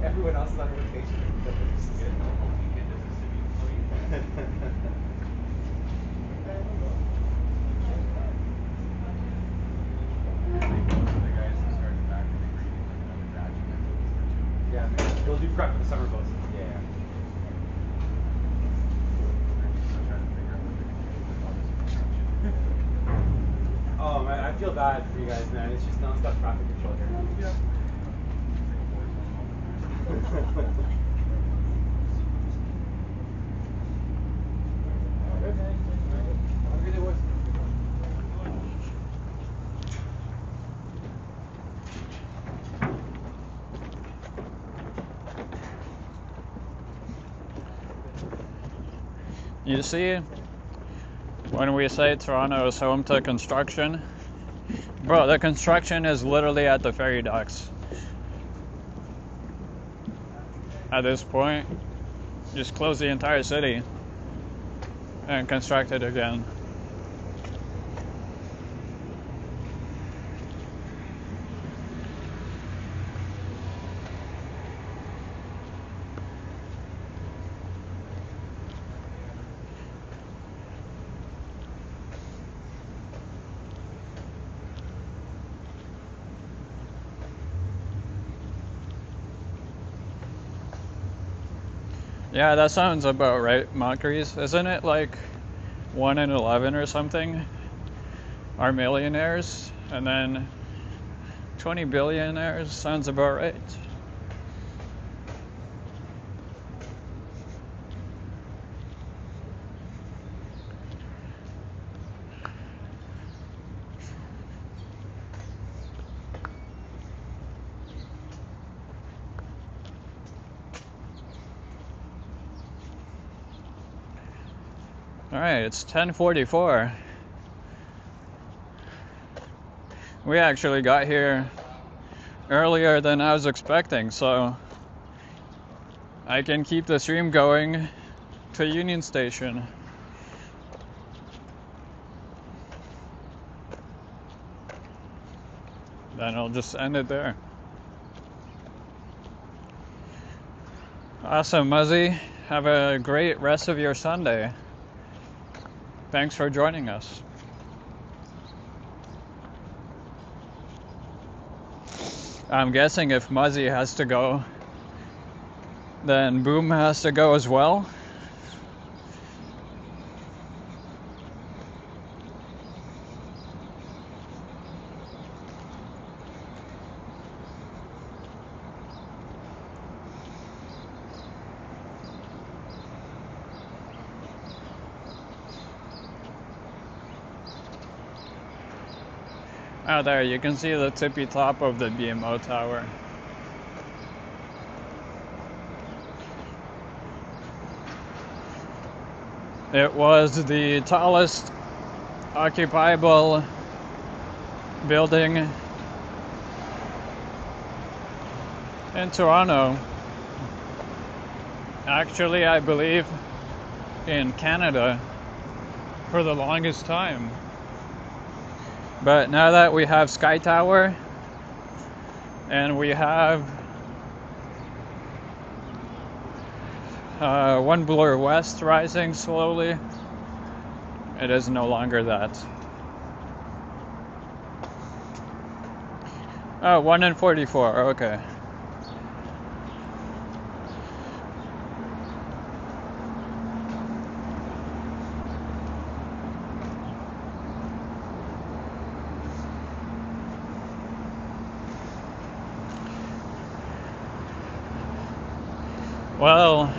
Everyone else is on rotation. Yeah, we'll do prep for the summer boats. Yeah. Oh man, I feel bad for you guys, man. It's just non-stop traffic control here. Yeah. You see, when we say Toronto is home to construction, bro, the construction is literally at the ferry docks. At this point, just close the entire city and construct it again. Yeah, that sounds about right, Moncrief. Isn't it like 1 in 11 or something are millionaires? And then 20 billionaires sounds about right. All right, it's 10:44. We actually got here earlier than I was expecting, so I can keep the stream going to Union Station. Then I'll just end it there. Awesome, Muzzy. Have a great rest of your Sunday. Thanks for joining us. I'm guessing if Muzzy has to go, then Boom has to go as well. Oh, there, you can see the tippy top of the BMO tower. It was the tallest occupiable building in Toronto. Actually, I believe in Canada for the longest time. But now that we have Sky Tower and we have One Bloor West rising slowly, it is no longer that. Oh, 1 in 44, okay. Well,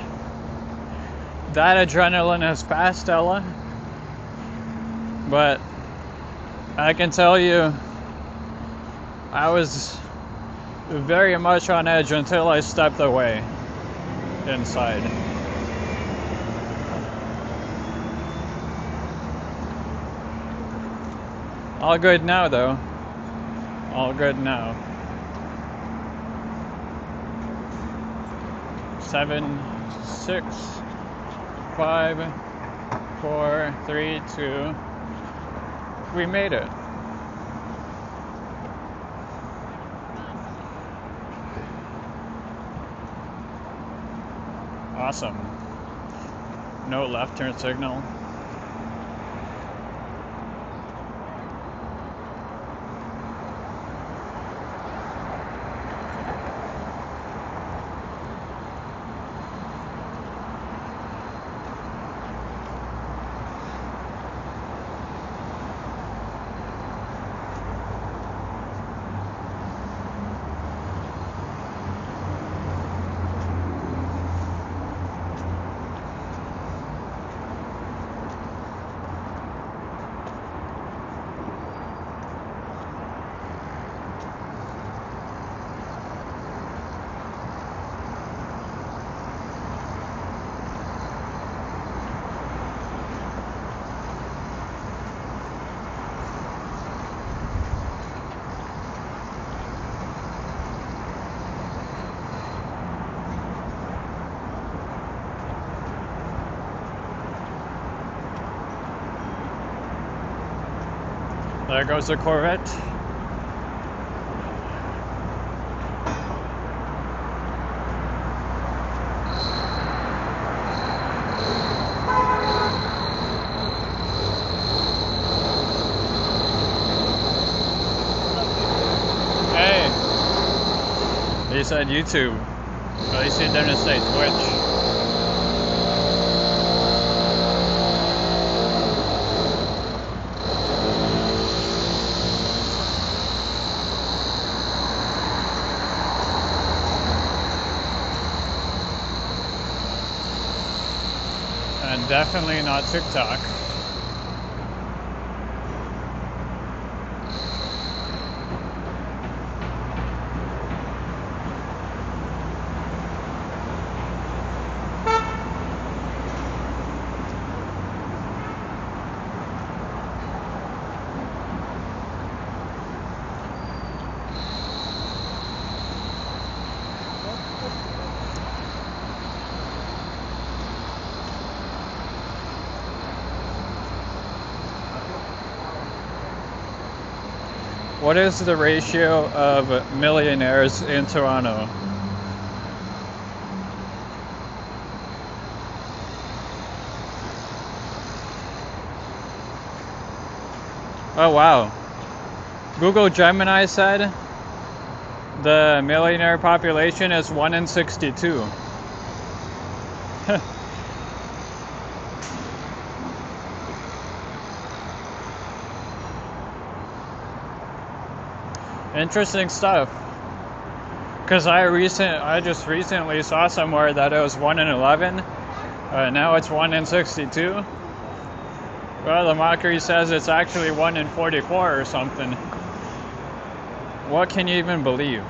that adrenaline has passed, Ella. But I can tell you, I was very much on edge until I stepped away inside. All good now, though. All good now. 7, 6, 5, 4, 3, 2. We made it. Awesome. No left turn signal. There goes the Corvette. Hey, he said YouTube. At least he didn't say Twitch. Definitely not TikTok. What is the ratio of millionaires in Toronto? Oh wow. Google Gemini said the millionaire population is 1 in 62. Interesting stuff. Because I just recently saw somewhere that it was 1 in 11. Now it's 1 in 62. Well, the mockery says it's actually 1 in 44 or something. What can you even believe?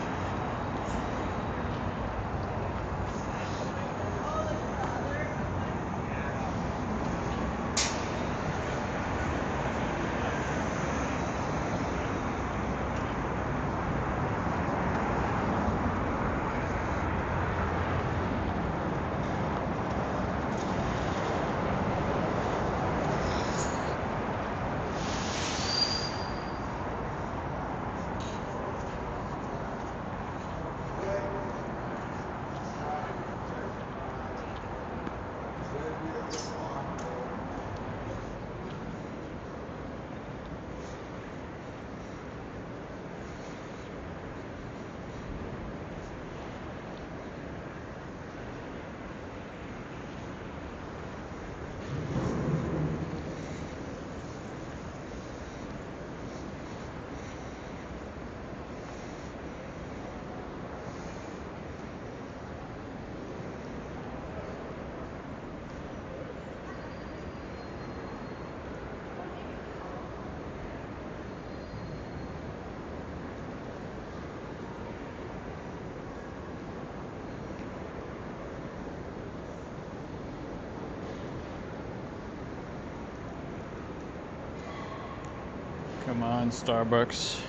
Come on, Starbucks.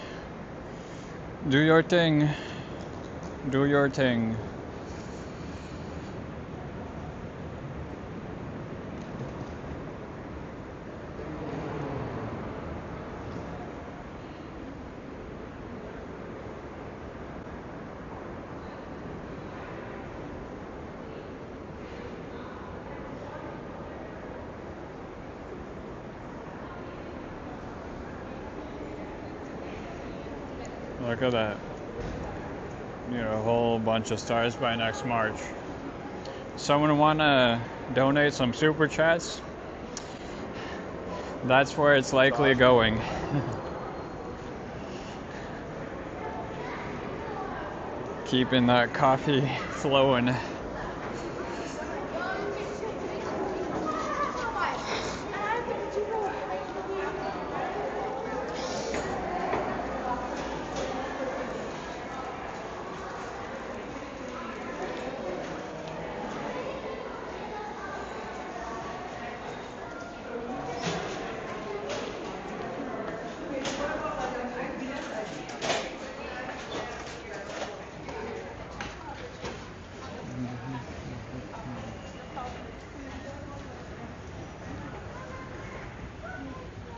Do your thing. Do your thing. Look at that. You know, a whole bunch of stars by next March. Someone wanna donate some super chats? That's where it's likely going. Keeping that coffee flowing.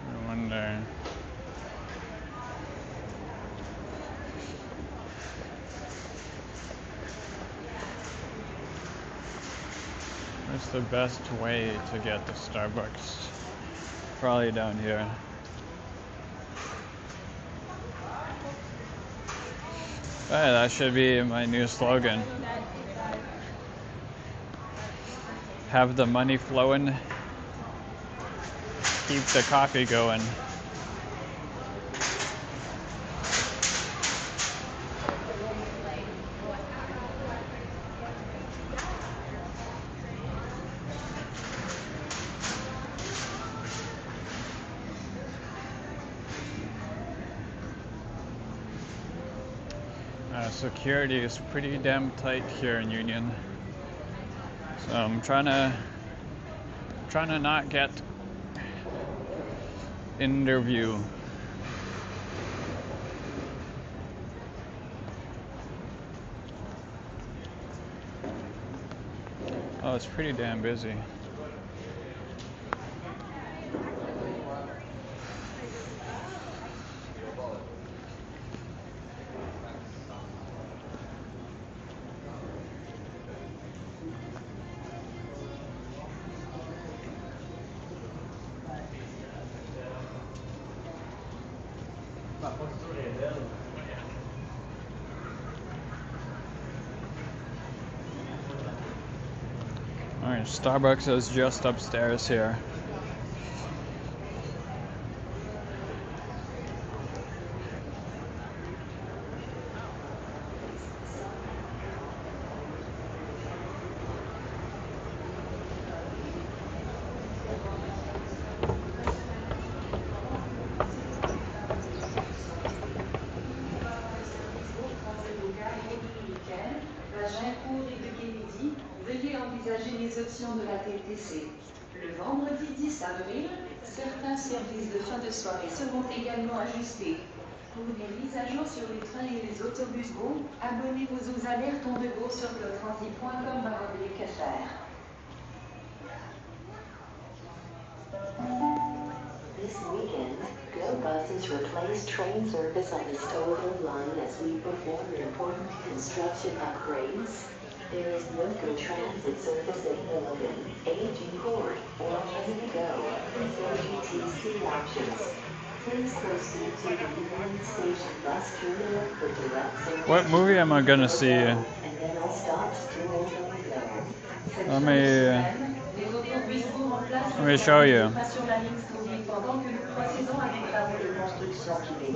I wonder. What's the best way to get to Starbucks? Probably down here. Hey, that should be my new slogan. Have the money flowing, keep the coffee going. Security is pretty damn tight here in Union. So I'm trying to not get interview. Oh, it's pretty damn busy. Alright, Starbucks is just upstairs here. Veuillez envisager les options de la TTC. Le vendredi 10 avril, certains services de fin de soirée seront également ajustés. Pour les mises à jour sur les trains et les autobus Go, abonnez-vous aux alertes on the go sur gotransit.com/fr. This weekend, Go buses replace train service on the Strolling line as we perform important construction upgrades. There is no Go transit service in Logan, AG Court, or Kennedy Go. Please GTC options. Please proceed to the Union Station bus terminal for direct service. What movie am I gonna see? And then I'll stop Strolling there. Let me show you. Pendant que nous procédons à des travaux de construction privée.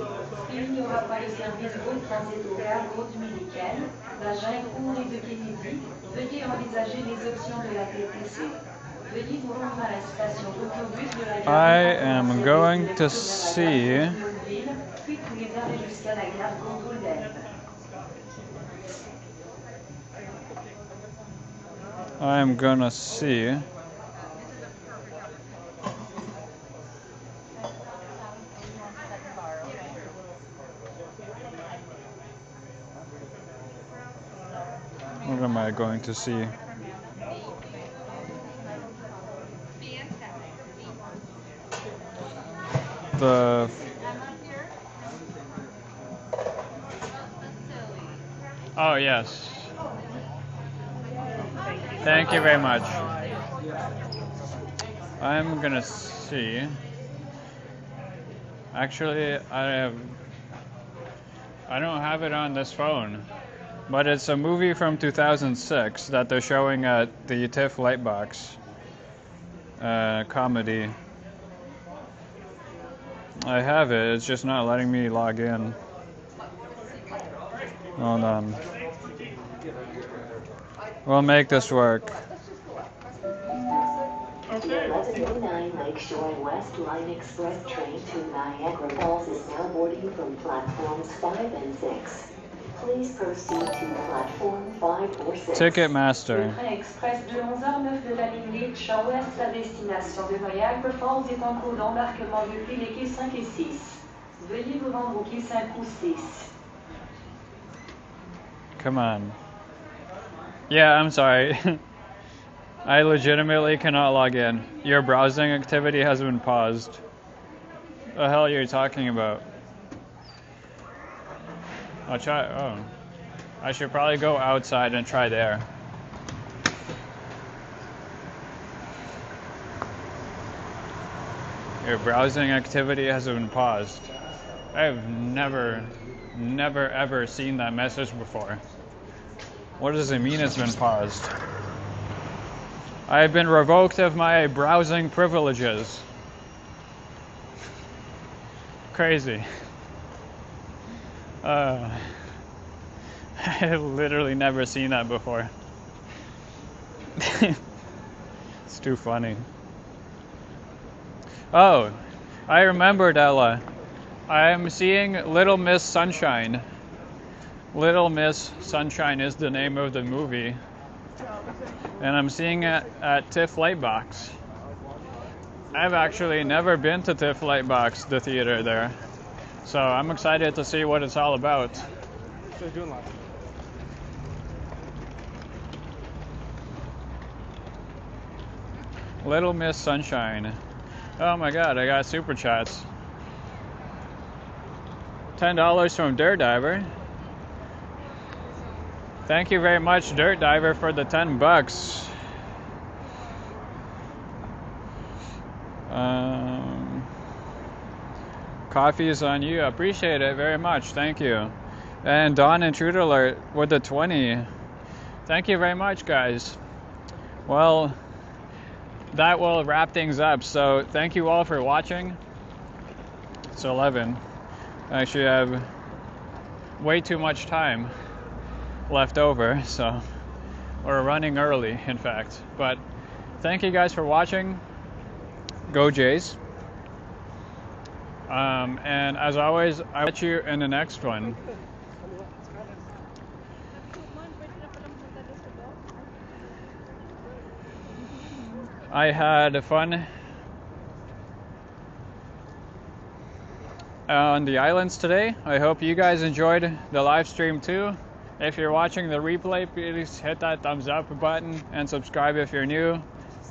Il n'y aura pas de service Go Transit au gare Route Médicale, d'Agincourt et de Kennedy. Veuillez envisager les options de la TTC. Veuillez vous rendre à la station d'autobus de la gare. I am going to see puis tous les arrêts jusqu'à la gare Gondolin. I'm gonna see what am I going to see? Oh yes. Thank you very much. I'm gonna see. Actually, I don't have it on this phone, but it's a movie from 2006 that they're showing at the TIFF Lightbox. Comedy. I have it. It's just not letting me log in. Hold on. We'll make this work. The 1109 Lakeshore and West Line Express train to Niagara Falls is now boarding from platforms 5 and 6. Please proceed to platform 5 or 6. Ticketmaster. Le train express de 11h09 de la ligne Lakeshore West à destination de Niagara Falls est en cours d'embarquement depuis les quais 5 et 6. Veuillez vous rendre au quai 5 ou 6. Come on. Yeah, I'm sorry. I legitimately cannot log in. Your browsing activity has been paused. The hell are you talking about? I'll try. Oh. I should probably go outside and try there. Your browsing activity has been paused. I've never ever seen that message before. What does it mean it's been paused? I have been revoked of my browsing privileges. Crazy. I've literally never seen that before. It's too funny. Oh, I remembered, Ella. I am seeing Little Miss Sunshine Little Miss Sunshine is the name of the movie. And I'm seeing it at TIFF Lightbox. I've actually never been to TIFF Lightbox, the theater there. So I'm excited to see what it's all about. What are they doing last night? Little Miss Sunshine. Oh my god, I got super chats. $10 from Dirt Diver. Thank you very much, Dirt Diver, for the 10 bucks. Coffee is on you. Appreciate it very much. Thank you. And Dawn Intruder Alert with the 20. Thank you very much, guys. Well, that will wrap things up. So thank you all for watching. It's 11. I actually have way too much time left over, so we're running early, in fact. But thank you guys for watching. Go Jays. And as always, I'll catch you in the next one. I had fun on the islands today. I hope you guys enjoyed the live stream too. If you're watching the replay, please hit that thumbs up button and subscribe if you're new.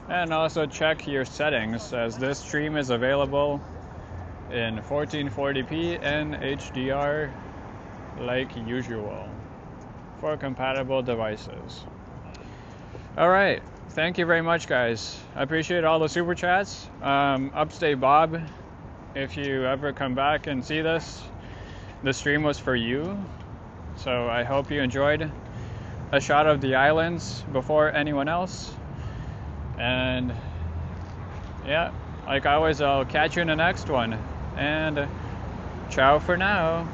And also check your settings, as this stream is available in 1440p and HDR like usual for compatible devices. Alright, thank you very much, guys. I appreciate all the super chats. Upstate Bob, if you ever come back and see this, the stream was for you. So I hope you enjoyed a shot of the islands before anyone else. And yeah, like always, I'll catch you in the next one. And ciao for now.